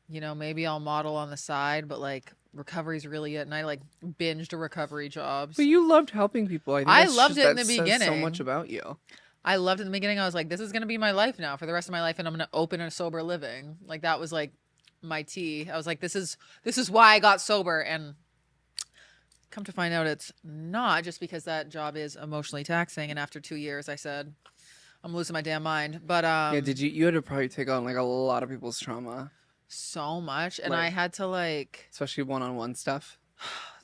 you know, maybe I'll model on the side. But like, recovery is really it. And I like binged recovery jobs. But you loved helping people. I loved it in the that says beginning. so much about you. I loved it in the beginning. I was like, this is going to be my life now for the rest of my life. And I'm going to open a Sober Living. Like that was like my tea. I was like, this is why I got sober. And come to find out it's not, just because that job is emotionally taxing. And after 2 years, I said, I'm losing my damn mind. But Yeah, you had to probably take on like a lot of people's trauma. So much. And Right. I had to like, Especially one-on-one stuff.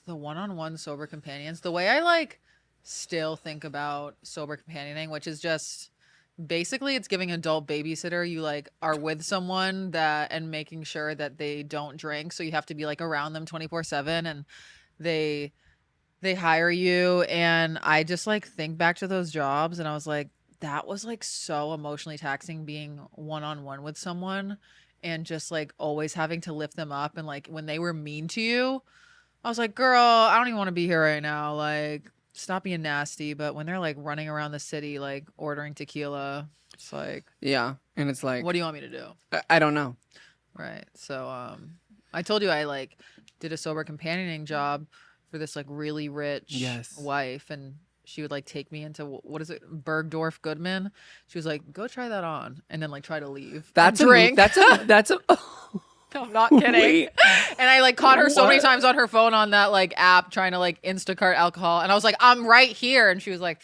the one-on-one sober companions, the way I like still think about sober companioning, which is just basically it's giving adult babysitter. You like are with someone that and making sure that they don't drink, so you have to be like around them 24/7, and they hire you. And I just like think back to those jobs and I was like, that was like so emotionally taxing, being one-on-one with someone and just like always having to lift them up. And like when they were mean to you, I was like, girl, I don't even want to be here right now. Like, stop being nasty. But when they're like running around the city, like ordering tequila, it's like, Yeah. And it's like, what do you want me to do? I don't know. Right. So, I told you I like did a sober companioning job for this like really rich Yes. wife. And she would like take me into, what is it? Bergdorf Goodman. She was like, go try that on. And then like try to leave. That's and a drink. that's a No, I'm not kidding. Wait. And I like caught her so many What? times on her phone on that like app trying to like Instacart alcohol. And I was like, I'm right here. And she was like,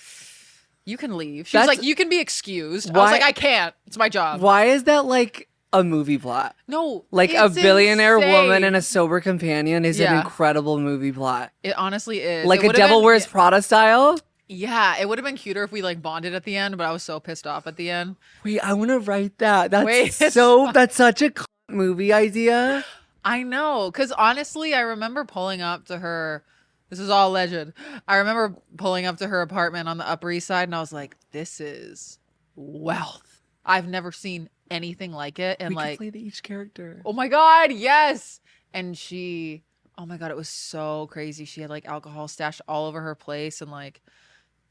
you can leave. She was That's- like, you can be excused. I Why- was like, I can't. It's my job. Why is that like a movie plot? No. Like a it's billionaire insane. woman and a sober companion is an Yeah. incredible movie plot. It honestly is. Like It a would've Devil been- Wears Prada style. Yeah, it would have been cuter if we like bonded at the end, but I was so pissed off at the end. Wait, I want to write that. That's Wait, it's that's such a movie idea. I know, because honestly, I remember pulling up to her. This is all alleged. I remember pulling up to her apartment on the Upper East Side, and I was like, "This is wealth. I've never seen anything like it." And We like, can play each character. oh my god, yes! And she, oh my god, it was so crazy. She had like alcohol stashed all over her place, and like,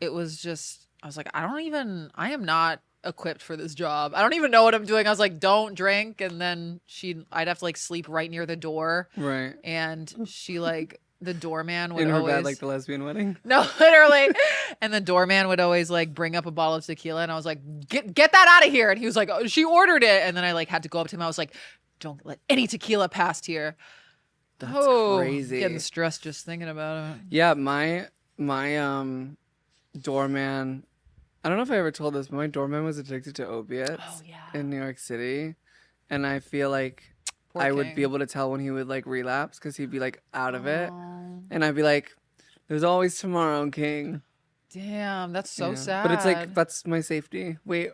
it was just. I was like, I am not equipped for this job. I don't even know what I'm doing. I was like, don't drink. And then I'd have to like sleep right near the door. Right. And she like, the doorman would In her always, bed, like the lesbian wedding. no, literally. And the doorman would always like bring up a bottle of tequila. And I was like, get that out of here. And he was like, oh, she ordered it. And then I like had to go up to him. I was like, don't let any tequila past here. That's crazy. Getting stressed just thinking about it. Yeah, my doorman. I don't know if I ever told this, but my doorman was addicted to opiates Oh yeah. in New York City, and I feel like Poor I would King. be able to tell when he would like relapse because he'd be like out of it, Oh, and I'd be like, "There's always tomorrow, King." damn, that's so Yeah. sad. But it's like that's my safety. Wait,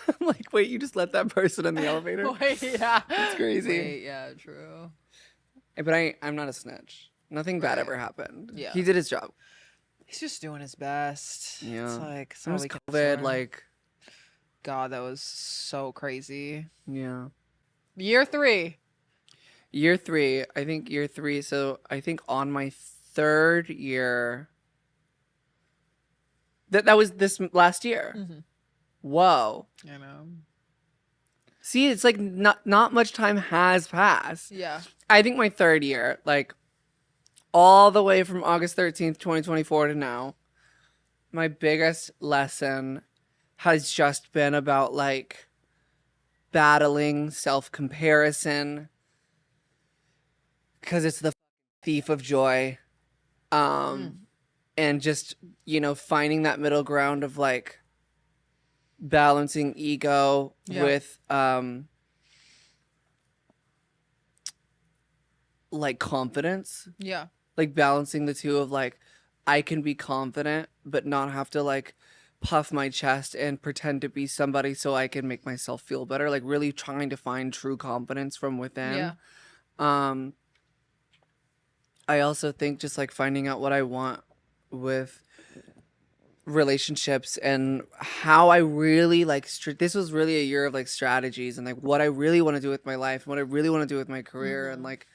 I'm like, wait, you just let that person in the elevator? Wait, yeah. That's crazy. Wait, yeah, true. But I'm not a snitch. Nothing bad Right. ever happened. Yeah. He did his job. He's just doing his best. Yeah. It's like, it's It all was we can COVID, afford. like, God, that was so crazy. yeah. Year 3. Year 3, I think year 3. So I think on my 3rd year, that was this last year. Mm-hmm. Whoa. I know. See, it's like not much time has passed. Yeah. I think my 3rd year, like all the way from August 13th, 2024 to now, my biggest lesson has just been about like battling self-comparison, because it's the thief of joy. And just, finding that middle ground of like balancing ego with like confidence. Yeah. Like balancing the two of like I can be confident but not have to like puff my chest and pretend to be somebody so I can make myself feel better. Like really trying to find true confidence from within. Yeah. I also think just like finding out what I want with relationships and how I really like this was really a year of like strategies and like what I really want to do with my life and what I really want to do with my career and like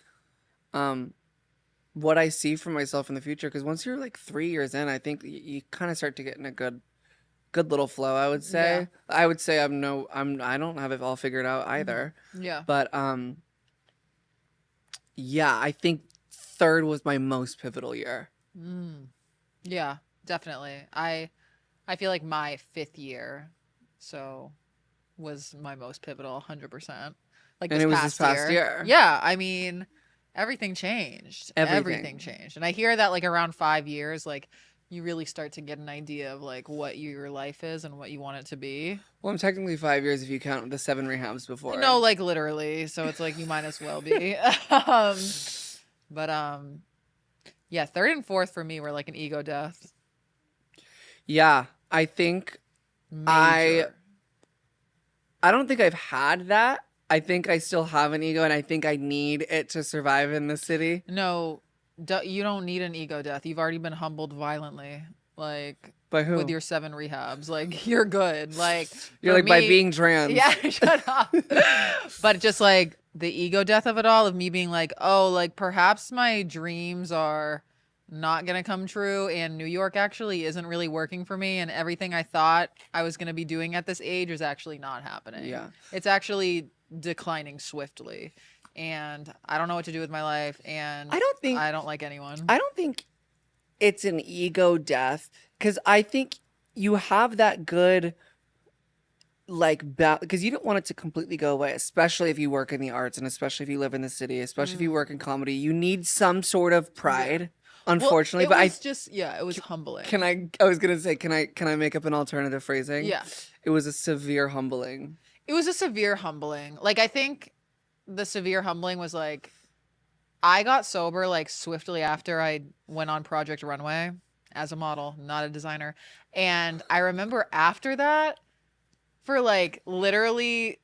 what I see for myself in the future, because once you're like 3 years in, I think you kind of start to get in a good little flow. I would say I don't have it all figured out either. Yeah. But yeah, I think third was my most pivotal year. Yeah, definitely. I feel like my 5th year was my most pivotal, 100%. Like And it was this past year. Yeah, I mean, everything changed. Everything changed. And I hear that like around 5 years, like you really start to get an idea of like what your life is and what you want it to be. Well, I'm technically 5 years if you count the 7 rehabs before. No, like literally. So it's like you might as well be. But yeah, third and fourth for me were like an ego death. Yeah, I think Major. I don't think I've had that. I think I still have an ego, and I think I need it to survive in the city. No, you don't need an ego death. You've already been humbled violently, like By who? with your 7 rehabs. Like you're good. Like You're like by being trans. Yeah, shut up. But just like the ego death of it all, of me being like, oh, like perhaps my dreams are not gonna come true, and New York actually isn't really working for me, and everything I thought I was gonna be doing at this age is actually not happening. Yeah, it's actually declining swiftly, and I don't know what to do with my life, and I don't like anyone. I don't think it's an ego death, because I think you have that good like because you don't want it to completely go away, especially if you work in the arts and especially if you live in the city, especially if you work in comedy. You need some sort of pride. Unfortunately, well, but it was humbling. I was gonna say, can I make up an alternative phrasing? Yeah. It was a severe humbling. It was a severe humbling. Like, I think the severe humbling was like, I got sober like swiftly after I went on Project Runway as a model, not a designer. And I remember after that, for like literally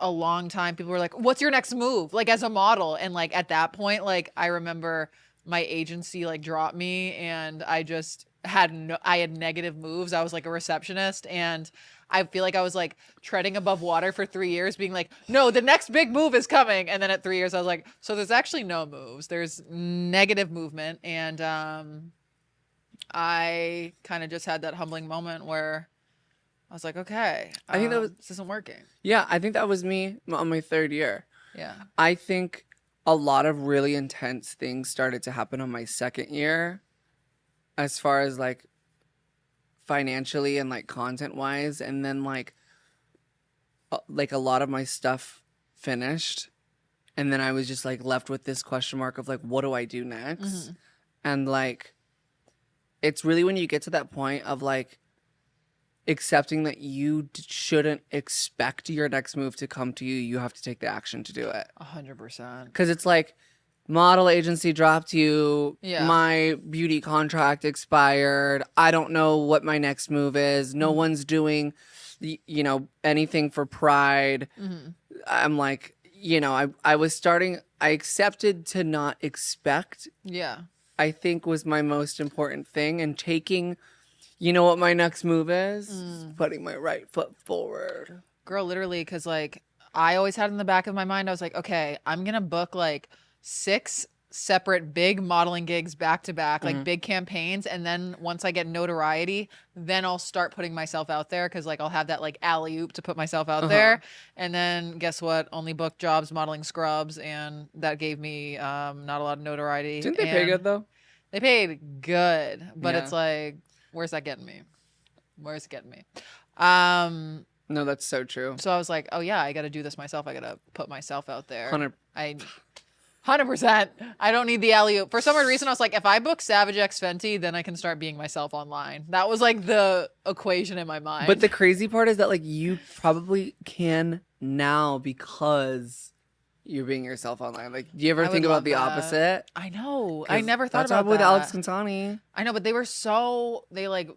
a long time, people were like, what's your next move? Like as a model. And like at that point, like I remember my agency like dropped me, and I just had negative moves. I was like a receptionist, and I feel like I was like treading above water for 3 years, being like, no, the next big move is coming. And then at 3 years, I was like, so there's actually no moves. There's negative movement. And I kind of just had that humbling moment where I was like, okay, I think this isn't working. Yeah, I think that was me on my 3rd year. Yeah. I think a lot of really intense things started to happen on my 2nd year, as far as like financially and like content wise, and then like a lot of my stuff finished, and then I was just like left with this question mark of like, what do I do next? And like it's really when you get to that point of like accepting that you shouldn't expect your next move to come to you. You have to take the action to do it. 100%. Because it's like, model agency dropped you. Yeah. My beauty contract expired. I don't know what my next move is. No one's doing, anything for Pride. I'm like, I accepted to not expect. Yeah. I think was my most important thing, and taking. You know what my next move is? Putting my right foot forward. Girl, literally, because like I always had in the back of my mind, I was like, okay, I'm going to book like 6 separate big modeling gigs back to back, like big campaigns. And then once I get notoriety, then I'll start putting myself out there, because like I'll have that like alley-oop to put myself out there. And then guess what? Only booked jobs modeling scrubs, and that gave me not a lot of notoriety. Didn't they pay good though? They paid good, but Yeah. It's like, where's that getting me? Where's it getting me? No, that's so true. So I was like, oh yeah, I got to do this myself. I got to put myself out there. 100. 100%. I don't need the alley-oop. For some weird reason, I was like, if I book Savage X Fenty, then I can start being myself online. That was like the equation in my mind. But the crazy part is that like you probably can now because you're being yourself online. Like, do you ever I think would about love the that. opposite? I know. I never thought That's about what that. with Alex Cantani. I know, but they like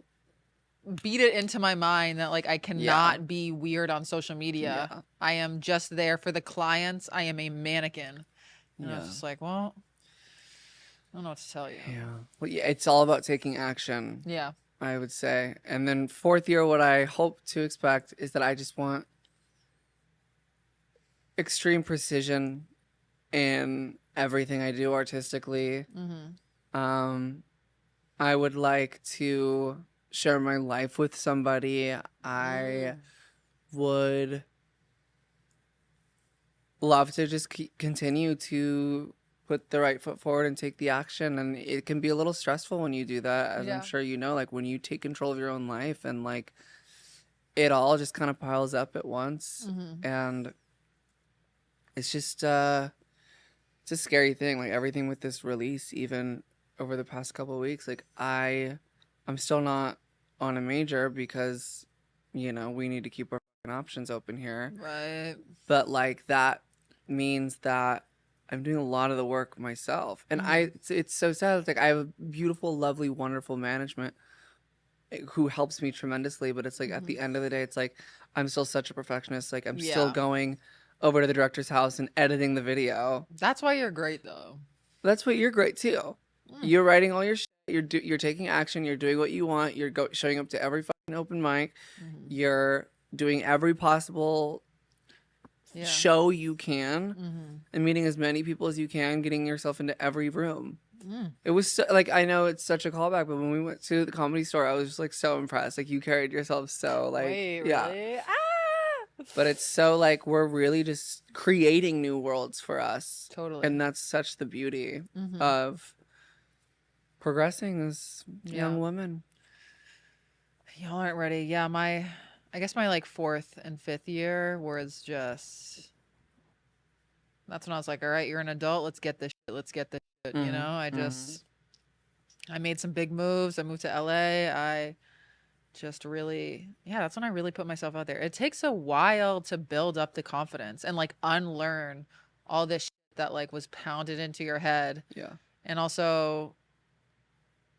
beat it into my mind that like I cannot be weird on social media. Yeah. I am just there for the clients. I am a mannequin. And I was Yeah. just like, well, I don't know what to tell you. Yeah. Well, yeah, it's all about taking action. Yeah. I would say. And then fourth year, what I hope to expect is that I just want extreme precision in everything I do artistically. I would like to share my life with somebody. I would love to just continue to put the right foot forward and take the action. And it can be a little stressful when you do that, as I'm sure you know, like when you take control of your own life and like it all just kind of piles up at once. And it's just it's a scary thing. Like everything with this release, even over the past couple of weeks, like I'm still not on a major because, you know, we need to keep our fucking options open here. Right. But like that means that I'm doing a lot of the work myself. And it's so sad. It's like I have a beautiful, lovely, wonderful management who helps me tremendously. But it's like at the end of the day, it's like I'm still such a perfectionist. Like I'm still going over to the director's house and editing the video. That's why you're great though. That's what you're great too. You're writing all your shit. You're taking action. You're doing what you want. You're showing up to every fucking open mic. You're doing every possible show you can and meeting as many people as you can, getting yourself into every room. It was so, like, I know it's such a callback, but when we went to the Comedy Store, I was just like so impressed. Like you carried yourself so like, Really? But it's so like we're really just creating new worlds for us. Totally. And that's such the beauty of progressing as young women. Y'all aren't ready. Yeah, I guess my like fourth and fifth year was just, that's when I was like, all right, you're an adult. Let's get this shit. Let's get this shit. You know, I made some big moves. I moved to LA. I just really, that's when I really put myself out there. It takes a while to build up the confidence and like unlearn all this shit that like was pounded into your head. Yeah. And also,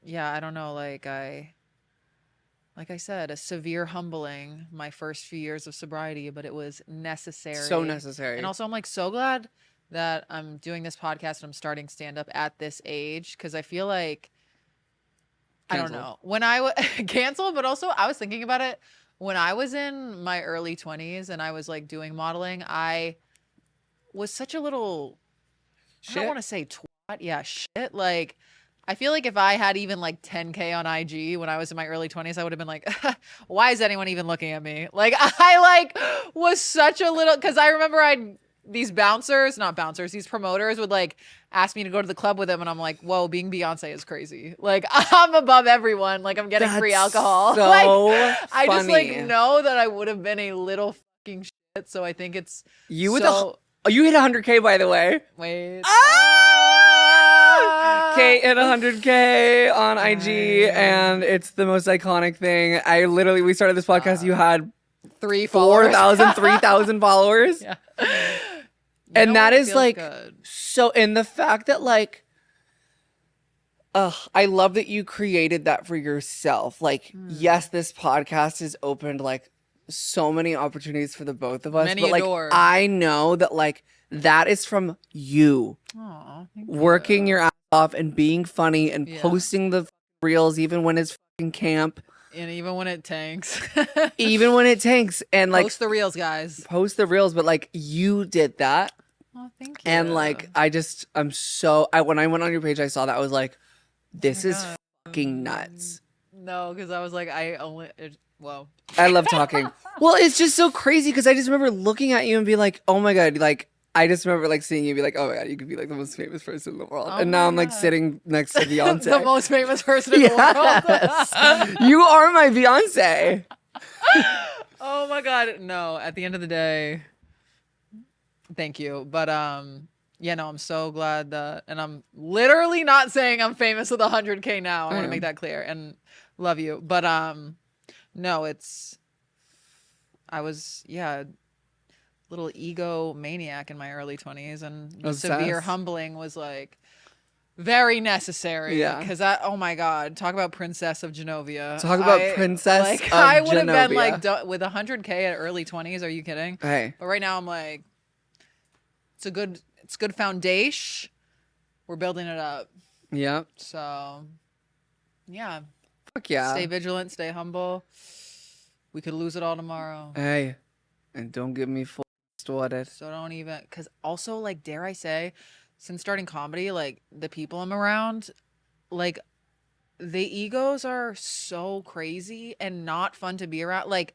I don't know, like I said, a severe humbling my first few years of sobriety, but it was necessary. So necessary. And also I'm like so glad that I'm doing this podcast and I'm starting stand up at this age, because I feel like Canceled. I don't know. When I canceled, but also I was thinking about it when I was in my early 20s and I was like doing modeling, I was such a little I don't want to say twat. Yeah, shit. Like I feel like if I had even like 10K on IG when I was in my early 20s, I would have been like, why is anyone even looking at me? Like I like was such a little, because I remember these promoters would like ask me to go to the club with them, and I'm like, whoa, being Beyonce is crazy. Like I'm above everyone. Like I'm getting free alcohol. So like I just like funny. know that I would have been a little fucking shit. So I think it's You with so... you hit 100K, by the way. Wait. Kate hit 100K on IG, and it's the most iconic thing. We started this podcast. You had 4,000, 3,000 followers. Yeah. And that is like, good. so, and the fact that like, I love that you created that for yourself. Like, yes, this podcast has opened like so many opportunities for the both of us. Many but like, door. I know that like, that is from you. Aw, Working your ass off and being funny and posting the reels even when it's fucking camp. And even when it tanks. Even when it tanks. And like, Post the reels, guys. Post the reels, but like you did that. Oh, thank you. And like, when I went on your page, I saw that. I was like, this is fucking nuts. No, because I was like, whoa. I love talking. Well, it's just so crazy because I just remember looking at you and be like, oh my God, like, I just remember like seeing you be like, oh my God, you could be like the most famous person in the world. Oh and now I'm like sitting next to Beyonce. The most famous person in the world. You are my Beyonce. Oh my God. No, at the end of the day, thank you. But Yeah, no, I'm so glad that, and I'm literally not saying I'm famous with 100K now. I want to make that clear, and love you. But no, I was little ego maniac in my early 20s, and the severe Obsessed. humbling was like very necessary. Yeah. Because oh my God, talk about Princess of Genovia. Talk about Princess of I would have been Genovia. like with 100K at early 20s. Are you kidding? Hey. But right now I'm like, it's good foundation. We're building it up. Yep. So, yeah. Fuck yeah. Stay vigilant. Stay humble. We could lose it all tomorrow. Hey. And don't get me full started. So don't even, because also, like, dare I say, since starting comedy, like, the people I'm around, like, the egos are so crazy and not fun to be around. Like,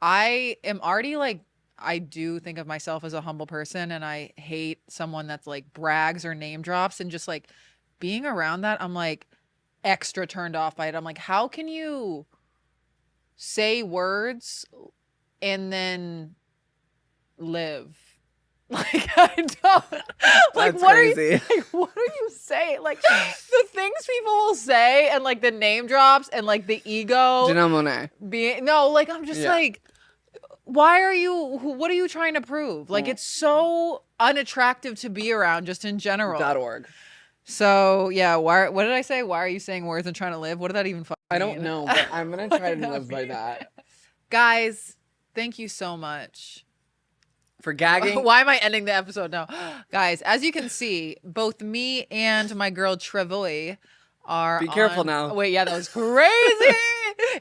I am already, like, I do think of myself as a humble person, and I hate someone that's, like, brags or name drops, and just, like, being around that, I'm, like, extra turned off by it. I'm like, how can you say words and then live? Like, I don't, like, That's what crazy. what are you saying? Like, the things people will say, and like the name drops, and like the ego Janelle Monáe. being, no, like, I'm just like, why are you, what are you trying to prove? Like, it's so unattractive to be around just in general. .org. So yeah, what did I say? Why are you saying words and trying to live? What did that even fucking I mean? don't know, but I'm going to try What to did live that by mean? that. Guys, thank you so much. For gagging. Why am I ending the episode now? Guys, as you can see, both me and my girl Trevi are Be careful now. Wait, yeah, that was crazy.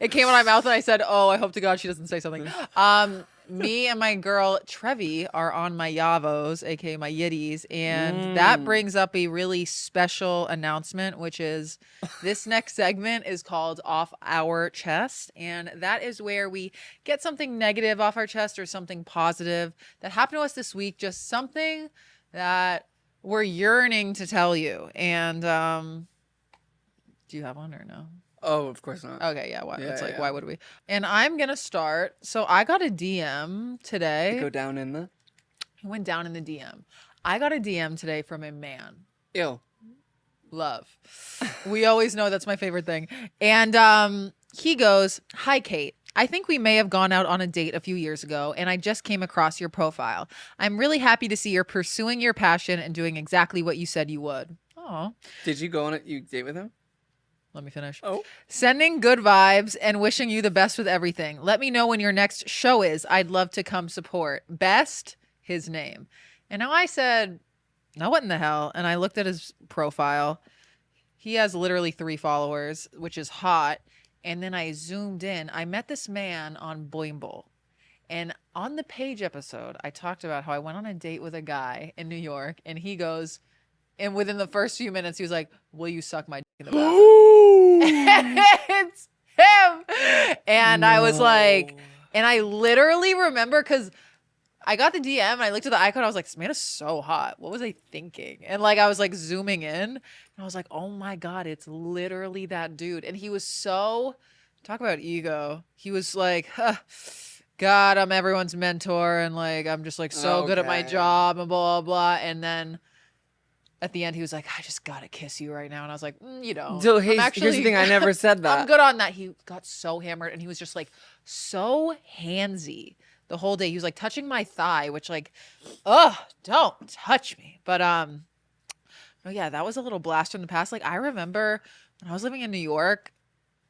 It came out of my mouth and I said, oh, I hope to God she doesn't say something. Me and my girl Trevi are on my Yavos, aka my Yiddies, and that brings up a really special announcement, which is this next segment is called Off Our Chest, and that is where we get something negative off our chest or something positive that happened to us this week, just something that we're yearning to tell you. And do you have one or no? Oh, of course not. Okay, yeah. Why? Yeah, It's like, yeah. why would we? And I'm gonna start. So I got a DM today. Go down in the... It went down in the DM. I got a DM today from a man. Ew. Love. We always know that's my favorite thing. And he goes, "Hi, Kate. I think we may have gone out on a date a few years ago, and I just came across your profile. I'm really happy to see you're pursuing your passion and doing exactly what you said you would." Oh. Did you go on you date with him? Let me finish. Oh. "Sending good vibes and wishing you the best with everything. Let me know when your next show is. I'd love to come support. Best," his name. And now I said, now what in the hell? And I looked at his profile. He has literally 3 followers, which is hot. And then I zoomed in. I met this man on Boimble. And on the Page episode, I talked about how I went on a date with a guy in New York, and he goes, and within the first few minutes, he was like, "Will you suck my dick in the bathroom?" It's him. And I was like, and I literally remember, because I got the DM and I looked at the icon. I was like, this man is so hot. What was I thinking? And like, I was like zooming in and I was like, oh my God, it's literally that dude. And he was so, talk about ego. He was like, God, I'm everyone's mentor. And like, I'm just like so good at my job and blah, blah, blah. And then at the end, he was like, I just got to kiss you right now. And I was like, you know. So here's the thing. I never said that. I'm good on that. He got so hammered and he was just like so handsy the whole day. He was like touching my thigh, which like, don't touch me. But no, yeah, that was a little blast from the past. Like, I remember when I was living in New York,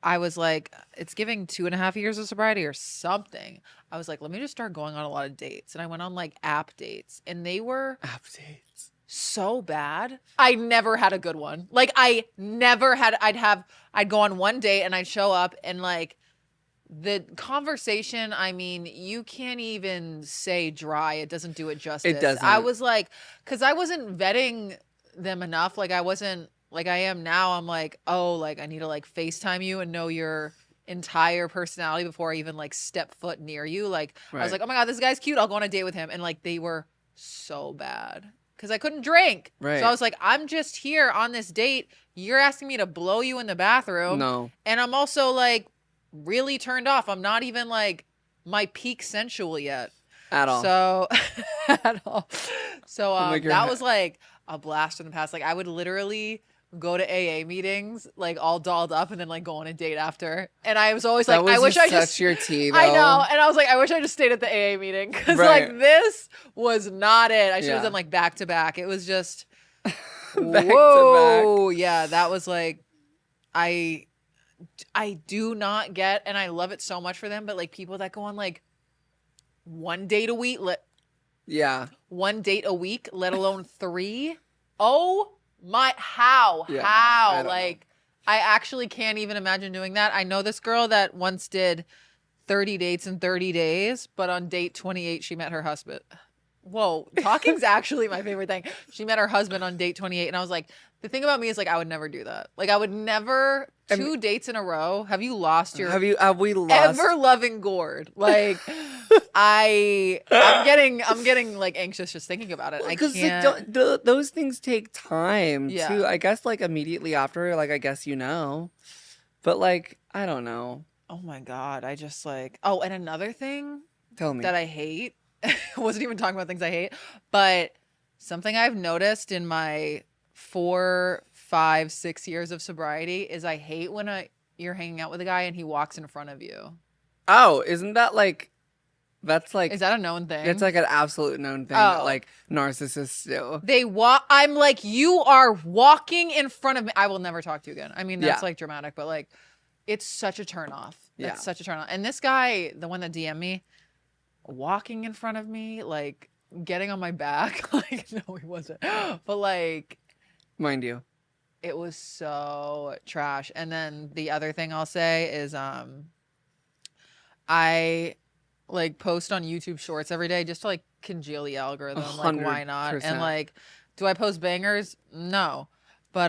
I was like, it's giving 2.5 years of sobriety or something. I was like, let me just start going on a lot of dates. And I went on like app dates, and they were App dates. so bad. I never had a good one. Like, I never had, I'd go on one date and I'd show up and like the conversation, I mean, you can't even say dry. It doesn't do it justice. It doesn't. I was like, because I wasn't vetting them enough. Like, I wasn't like I am now. I'm like, oh, like I need to like FaceTime you and know your entire personality before I even like step foot near you. Like, I was like, oh my God, this guy's cute. I'll go on a date with him. And like, they were so bad because I couldn't drink. Right. So I was like, I'm just here on this date. You're asking me to blow you in the bathroom. No. And I'm also like really turned off. I'm not even like my peak sensual yet. At all. So at all. So Like your that he- was like a blast in the past. Like I would literally go to AA meetings like all dolled up and then like go on a date after. And I was always That like, I was wish I such just your tea, though. I know. And I was like, I wish I just stayed at the AA meeting because Right. like this was not it. I should have Yeah. done like back to back. It was just Back whoa. Yeah, that was like I do not get, and I love it so much for them, but like people that go on like one date a week, Yeah. one date a week, let alone 3. Oh my, how? Yeah, I How? don't know. Like, I actually can't even imagine doing that. I know this girl that once did 30 dates in 30 days, but on date 28, she met her husband. Whoa, talking's actually my favorite thing. She met her husband on date 28, and I was like, the thing about me is like, I would never do that. Like, I would never, 2 dates in a row. Have you lost your Have we lost? ever loving gourd? Like, I'm getting like anxious just thinking about it. I Because can't. those things take time Yeah. too. I guess like immediately after, like I guess but like I don't know. Oh my God. I just like, oh, and another thing Tell me. that I hate, I wasn't even talking about things I hate, but something I've noticed in my 4, 5, 6 years of sobriety is I hate when you're hanging out with a guy and he walks in front of you. Oh, isn't that like that's like Is that a known thing? it's like an absolute known thing that Oh. like narcissists do. They walk. I'm like, you are walking in front of me. I will never talk to you again. I mean, that's Yeah. like dramatic, but like, it's such a turn off. Yeah. It's such a turn off. And this guy, the one that DM'd me, walking in front of me, like getting on my back. Like, no, he wasn't. But like, Mind you. it was so trash. And then the other thing I'll say is, I like post on YouTube Shorts every day just to like congeal the algorithm. Like, why not? 100%. And like, do I post bangers? No, but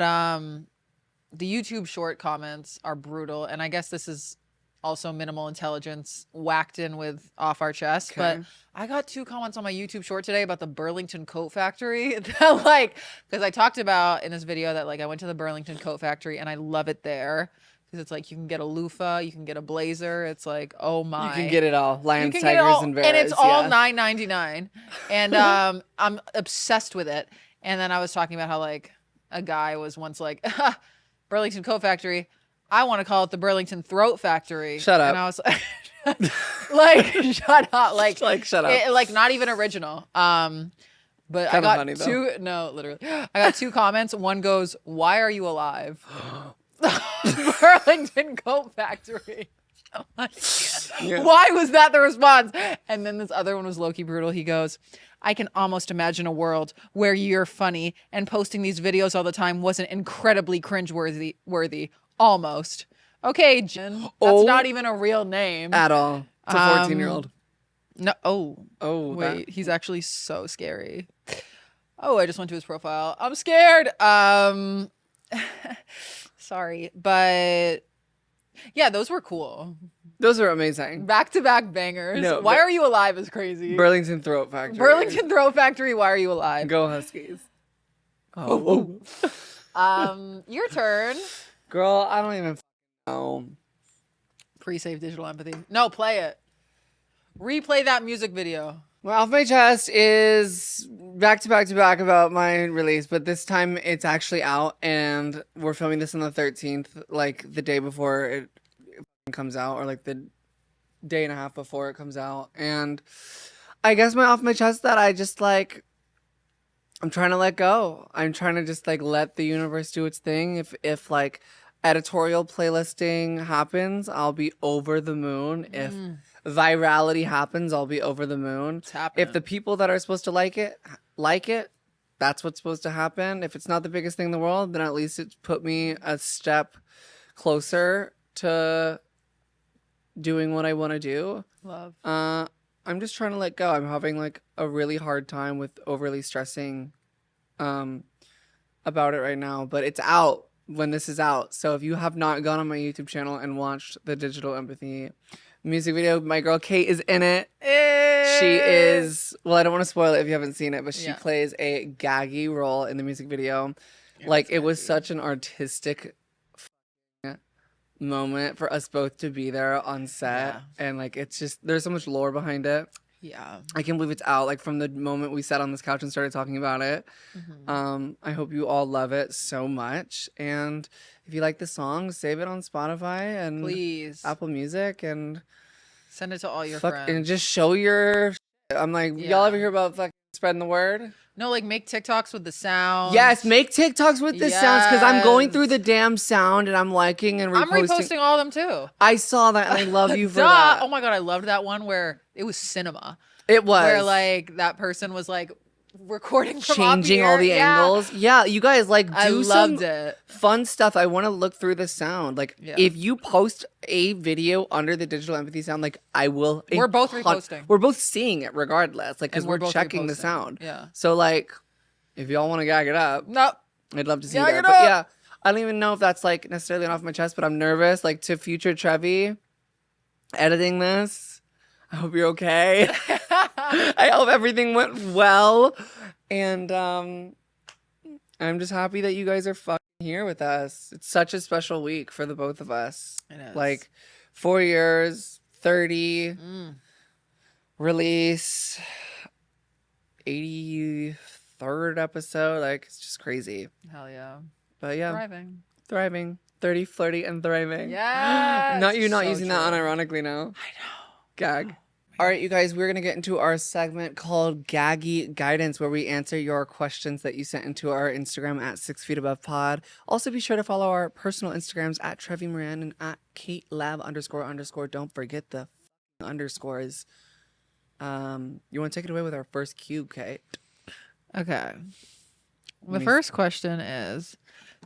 the YouTube Short comments are brutal, and I guess this is also minimal intelligence whacked in with off our chest. But Okay. I got 2 comments on my YouTube Short today about the Burlington Coat Factory. That like, because I talked about in this video that like I went to the Burlington Coat Factory and I love it there. Because it's like you can get a loofah, you can get a blazer. It's like, oh my. You can get it all. Lions, You can get it tigers, all, and bears. and it's all yeah. $9.99, and I'm obsessed with it. And then I was talking about how like a guy was once like, Burlington Coat Factory, I want to call it the Burlington Throat Factory. Shut up. And I was like, shut up, like shut up. like not even original. But I Kinda got funny, though. 2. No, literally, I got 2 comments. One goes, "Why are you alive?" Burlington Coat Factory. I'm like, Yeah. why was that the response? And then this other one was low-key brutal. He goes, I can almost imagine a world where you're funny and posting these videos all the time wasn't incredibly cringe-worthy. Almost. Okay, Jen. That's Oh. not even a real name. At all. It's a 14-year-old. No. Oh. Oh, Wait, he's actually so scary. Oh, I just went to his profile. I'm scared. Sorry, but yeah, those were cool. those are amazing. Back-to-back bangers. No, Why but- are you alive is crazy. Burlington Throat Factory. Burlington Throat Factory, why are you alive? Go Huskies. Oh. Your turn. Girl, I don't even know. Pre-save digital empathy. No, play it. Replay that music video. Well, Off My Chest is back to back to back about my release, but this time it's actually out, and we're filming this on the 13th, like the day before it comes out, or like the day and a half before it comes out. And I guess my Off My Chest that I just like, I'm trying to let go. I'm trying to just like let the universe do its thing. If like editorial playlisting happens, I'll be over the moon. If virality happens, I'll be over the moon. It's happening. If the people that are supposed to like it, that's what's supposed to happen. If it's not the biggest thing in the world, then at least it's put me a step closer to doing what I want to do. Love. I'm just trying to let go. I'm having like a really hard time with overly stressing about it right now, but it's out when this is out. So if you have not gone on my YouTube channel and watched the Digital Empathy music video, my girl Kate is in it. She is, well, I don't want to spoil it if you haven't seen it, but she Yeah. plays a gaggy role in the music video. Like, it was such an artistic moment for us both to be there on set. Yeah. And, like, it's just, there's so much lore behind it. Yeah. I can't believe it's out. Like from the moment we sat on this couch and started talking about it. I hope you all love it so much. And if you like the song, save it on Spotify and Please Apple Music and send it to all your friends. and just show your. I'm like, y'all ever hear about fucking spreading the word? No, like make TikToks with the sound. Yes, make TikToks with the sounds because I'm going through the damn sound and I'm liking and reposting. I'm reposting all of them too. I saw that and I love you for that. Oh my God, I loved that one where it was cinema. It was. Where like that person was like recording from changing all the angles. Yeah, you guys like do some fun stuff. I want to look through the sound. Like if you post a video under the digital empathy sound, like I will. We're both reposting. We're both seeing it regardless. Like because we're checking the sound. Yeah. So like, if y'all want to gag it up, I'd love to see that. But yeah, I don't even know if that's like necessarily off my chest, but I'm nervous. Like to future Trevi, editing this. I hope you're okay. I hope everything went well. And I'm just happy that you guys are fucking here with us. It's such a special week for the both of us. It is. Like 4 years, 30, release, 83rd episode. Like, it's just crazy. Hell yeah. But yeah. Thriving. 30, flirty, and thriving. Yeah. Not you not using that unironically now. I know. Gag. All right, you guys, we're going to get into our segment called Gaggy Guidance, where we answer your questions that you sent into our Instagram at 6 Feet Above Pod. Also, be sure to follow our personal Instagrams at Trevi Moran and at KateLav__. Don't forget the underscores. You want to take it away with our first cube, Kate? Okay. The first question is,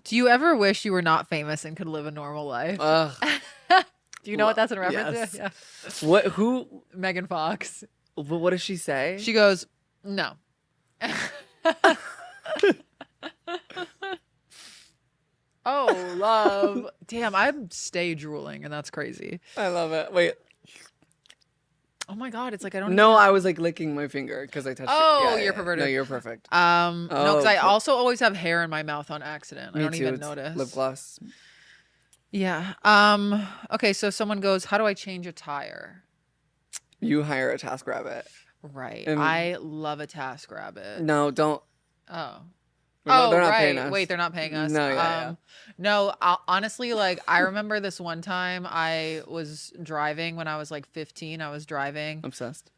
do you ever wish you were not famous and could live a normal life? Do you know what that's in reference to? Yeah. What? Who? Megan Fox. What does she say? She goes, no. Oh, love. Damn, I'm stay drooling, and that's crazy. I love it. Wait. Oh my God, it's like I don't. No, I was like licking my finger because I touched it. Oh, you're perverted. No, you're perfect. No, because I also always have hair in my mouth on accident. I don't even notice. Lip gloss. Yeah. Okay, so someone goes, how do I change a tire? You hire a TaskRabbit. Right. I love a TaskRabbit. No, don't. Oh. They're not paying us. Wait, they're not paying us. No, No, honestly, like I remember this one time I was driving when I was like 15. I was driving. Obsessed.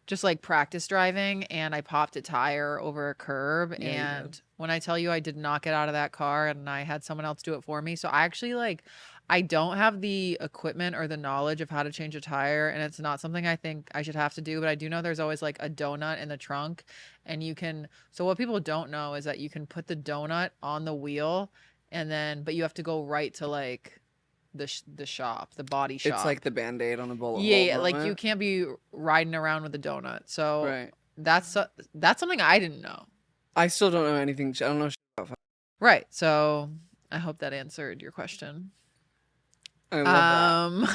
Just like practice driving, and I popped a tire over a curb. Yeah, and when I tell you I did not get out of that car and I had someone else do it for me. So I actually I don't have the equipment or the knowledge of how to change a tire, and it's not something I think I should have to do, but I do know there's always like a donut in the trunk, and you can, so what people don't know is that you can put the donut on the wheel, and then, but you have to go right to like the shop, the body shop. It's like the Band-Aid on a bullet hole. Yeah, like you can't be riding around with a donut. So that's something I didn't know. I still don't know anything. I don't know about. Right. So I hope that answered your question. I love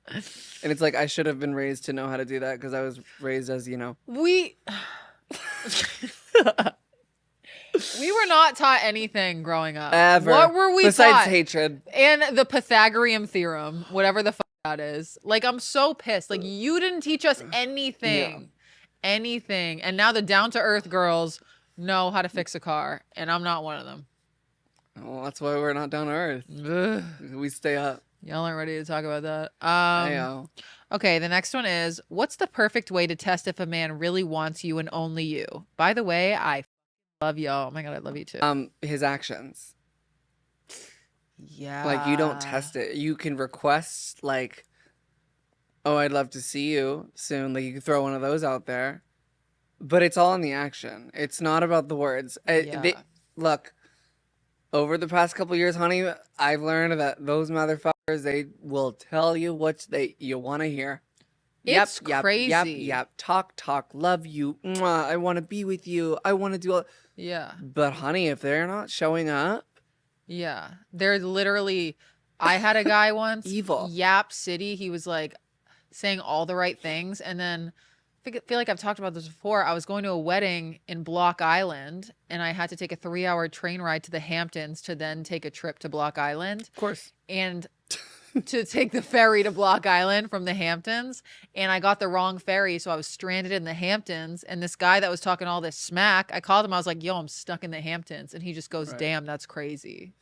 that. And it's like I should have been raised to know how to do that because I was raised as, you know. We were not taught anything growing up. Ever. What were we besides taught? hatred. And the Pythagorean theorem, whatever the fuck that is. Like, I'm so pissed. Like, you didn't teach us anything. Yeah. Anything. And now the down-to-earth girls know how to fix a car. And I'm not one of them. Well, that's why we're not down to earth. We stay up. Y'all aren't ready to talk about that. Okay, the next one is, what's the perfect way to test if a man really wants you and only you? By the way, I love y'all. Oh my God, I love you too. His actions. Yeah. Like, you don't test it. You can request, like, oh, I'd love to see you soon. Like, you can throw one of those out there. But it's all in the action. It's not about the words. Look, over the past couple years, honey, I've learned that those motherfuckers, they will tell you what you want to hear. It's crazy. Yep. Talk. Love you. Mwah, I want to be with you. I want to do all. Yeah. But honey, if they're not showing up. Yeah. They're literally, I had a guy once. Evil. Yap City. He was like saying all the right things. And then I feel like I've talked about this before. I was going to a wedding in Block Island, and I had to take a 3-hour train ride to the Hamptons to then take a trip to Block Island. Of course. And to take the ferry to Block Island from the Hamptons, and I got the wrong ferry, so I was stranded in the Hamptons. And this guy that was talking all this smack, I called him. I was like, "Yo, I'm stuck in the Hamptons," and he just goes, Right. "Damn, that's crazy."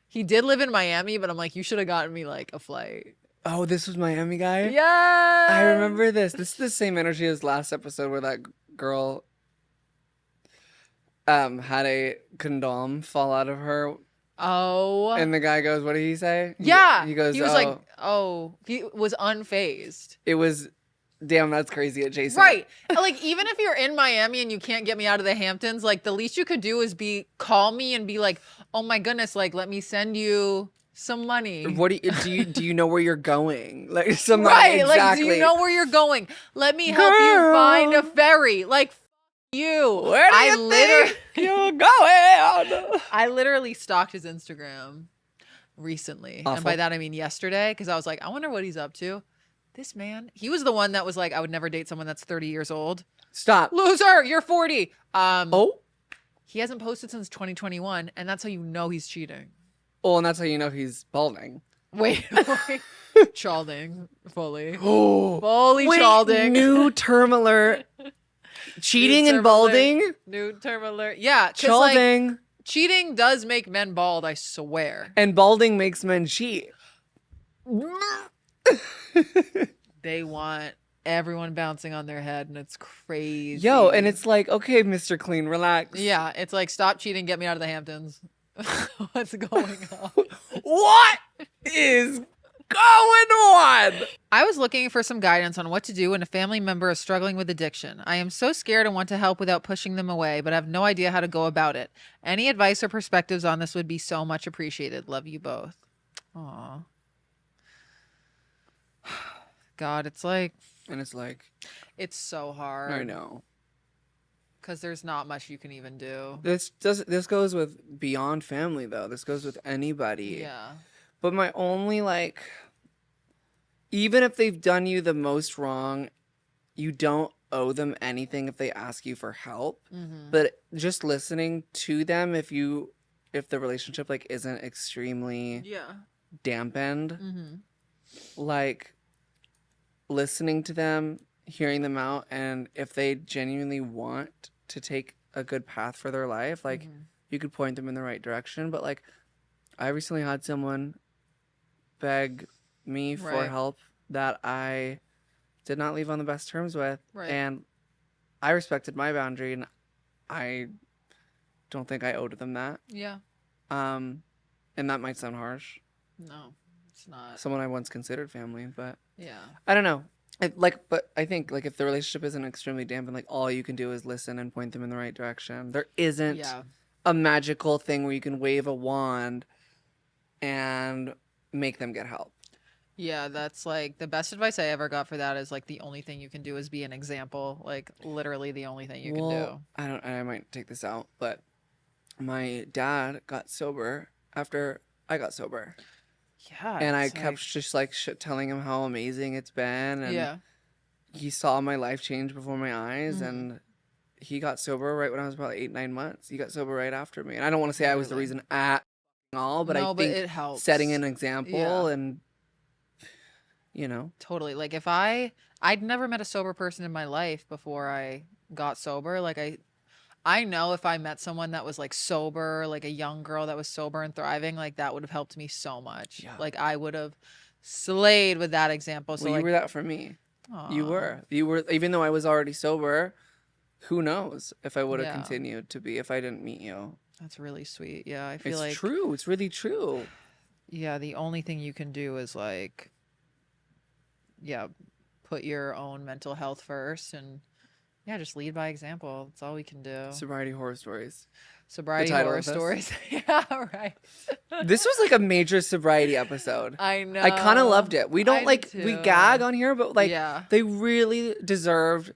He did live in Miami, but I'm like, you should have gotten me like a flight. Oh, this was Miami guy? Yeah. I remember this. This is the same energy as last episode where that girl had a condom fall out of her. Oh. And the guy goes, what did he say? Yeah. He goes, he was like, he was unfazed. It was, damn, that's crazy adjacent. Right. Like, even if you're in Miami and you can't get me out of the Hamptons, like, the least you could do is call me and be like, oh my goodness, like, let me send you some money. What do you know where you're going? Like, something right. exactly. Like, do you know where you're going? Let me help you find a ferry. Like, you. Where do you think you're going? I literally stalked his Instagram recently. Awful. And by that, I mean yesterday, because I was like, I wonder what he's up to. This man, he was the one that was like, I would never date someone that's 30 years old. Stop. Loser, you're 40. Oh? He hasn't posted since 2021, and that's how you know he's cheating. Oh, and that's how you know he's balding. Wait. Chalding. Fully. Oh. Fully Wait, chalding. new term alert. Cheating New and term balding? alert. New term alert. Yeah. 'Cause, like, Chalding. cheating does make men bald, I swear. And balding makes men cheat. They want everyone bouncing on their head, and it's crazy. Yo, and it's like, okay, Mr. Clean, relax. Yeah, it's like, stop cheating, get me out of the Hamptons. What's going on? What is going on? I was looking for some guidance on what to do when a family member is struggling with addiction. I am so scared and want to help without pushing them away, but I have no idea how to go about it. Any advice or perspectives on this would be so much appreciated. Love you both. Aw. God, it's like... And it's like... It's so hard. I know. Because there's not much you can even do. This goes with beyond family, though. This goes with anybody. Yeah. But my only, like... Even if they've done you the most wrong, you don't owe them anything if they ask you for help. Mm-hmm. But just listening to them, if the relationship, like, isn't extremely dampened, Mm-hmm. like... listening to them, hearing them out, and if they genuinely want to take a good path for their life, like Mm-hmm. you could point them in the right direction. But like, I recently had someone beg me for Right. help that I did not leave on the best terms with, Right. and I respected my boundary, and I don't think I owed them that. Yeah. And that might sound harsh. No, it's not. Someone I once considered family, but Yeah. I don't know. But I think like if the relationship isn't extremely dampened, like all you can do is listen and point them in the right direction. There isn't Yeah. a magical thing where you can wave a wand and make them get help. Yeah, that's like the best advice I ever got for that is like the only thing you can do is be an example. Like literally the only thing you can do. I might take this out, but my dad got sober after I got sober. Yeah. And I it's kept just like telling him how amazing it's been. And yeah. he saw my life change before my eyes. Mhm. And he got sober right when I was about 8-9 months. He got sober right after me. And I don't want to say I was the Really? reason at all, but No, I but think it helps. setting an example Yeah. and, you know. Totally. Like if I'd never met a sober person in my life before I got sober. Like I know if I met someone that was like sober, like a young girl that was sober and thriving, like that would have helped me so much. Yeah. Like I would have slayed with that example. So Well, like, you were that for me. aw. You were, even though I was already sober, who knows if I would have Yeah. continued to be if I didn't meet you. That's really sweet. Yeah. I feel It's like true. It's really true. yeah, the only thing you can do is like, yeah, put your own mental health first and yeah, just lead by example. That's all we can do. Sobriety horror stories. Sobriety title horror of this. stories. Yeah, right. This was like a major sobriety episode. I know. I kind of loved it. We don't I like do we too. gag on here, but like yeah, they really deserved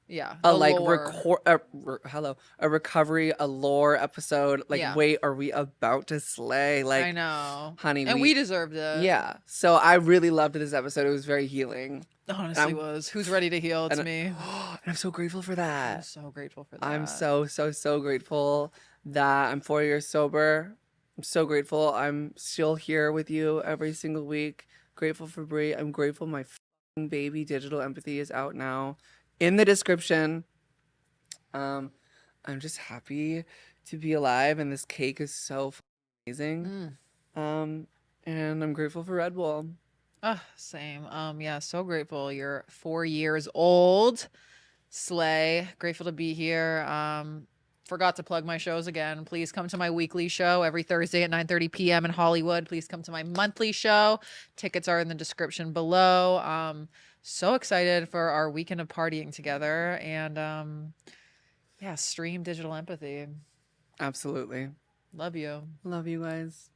yeah. a the like lore. a recovery, a lore episode. Like, Yeah. wait, are we about to slay? Like, I know, honey, and we deserved it. yeah. So I really loved this episode. It was very healing. honestly, I'm- was. Who's ready to heal? It's and- me. And I'm so grateful for I'm that. so grateful for that. I'm so grateful that I'm 4 years sober. I'm so grateful I'm still here with you every single week, Grateful for Brie. I'm grateful my fucking baby Digital Empathy is out now. In the description. I'm just happy to be alive, and this cake is so amazing. And I'm grateful for Red Bull. Same. Yeah, so grateful. You're 4 years old. Slay. Grateful to be here. Forgot to plug my shows again. Please come to my weekly show every Thursday at 9:30 p.m. in Hollywood. Please come to my monthly show. Tickets are in the description below. So excited for our weekend of partying together, and yeah, stream Digital Empathy. Absolutely. Love you. Love you guys.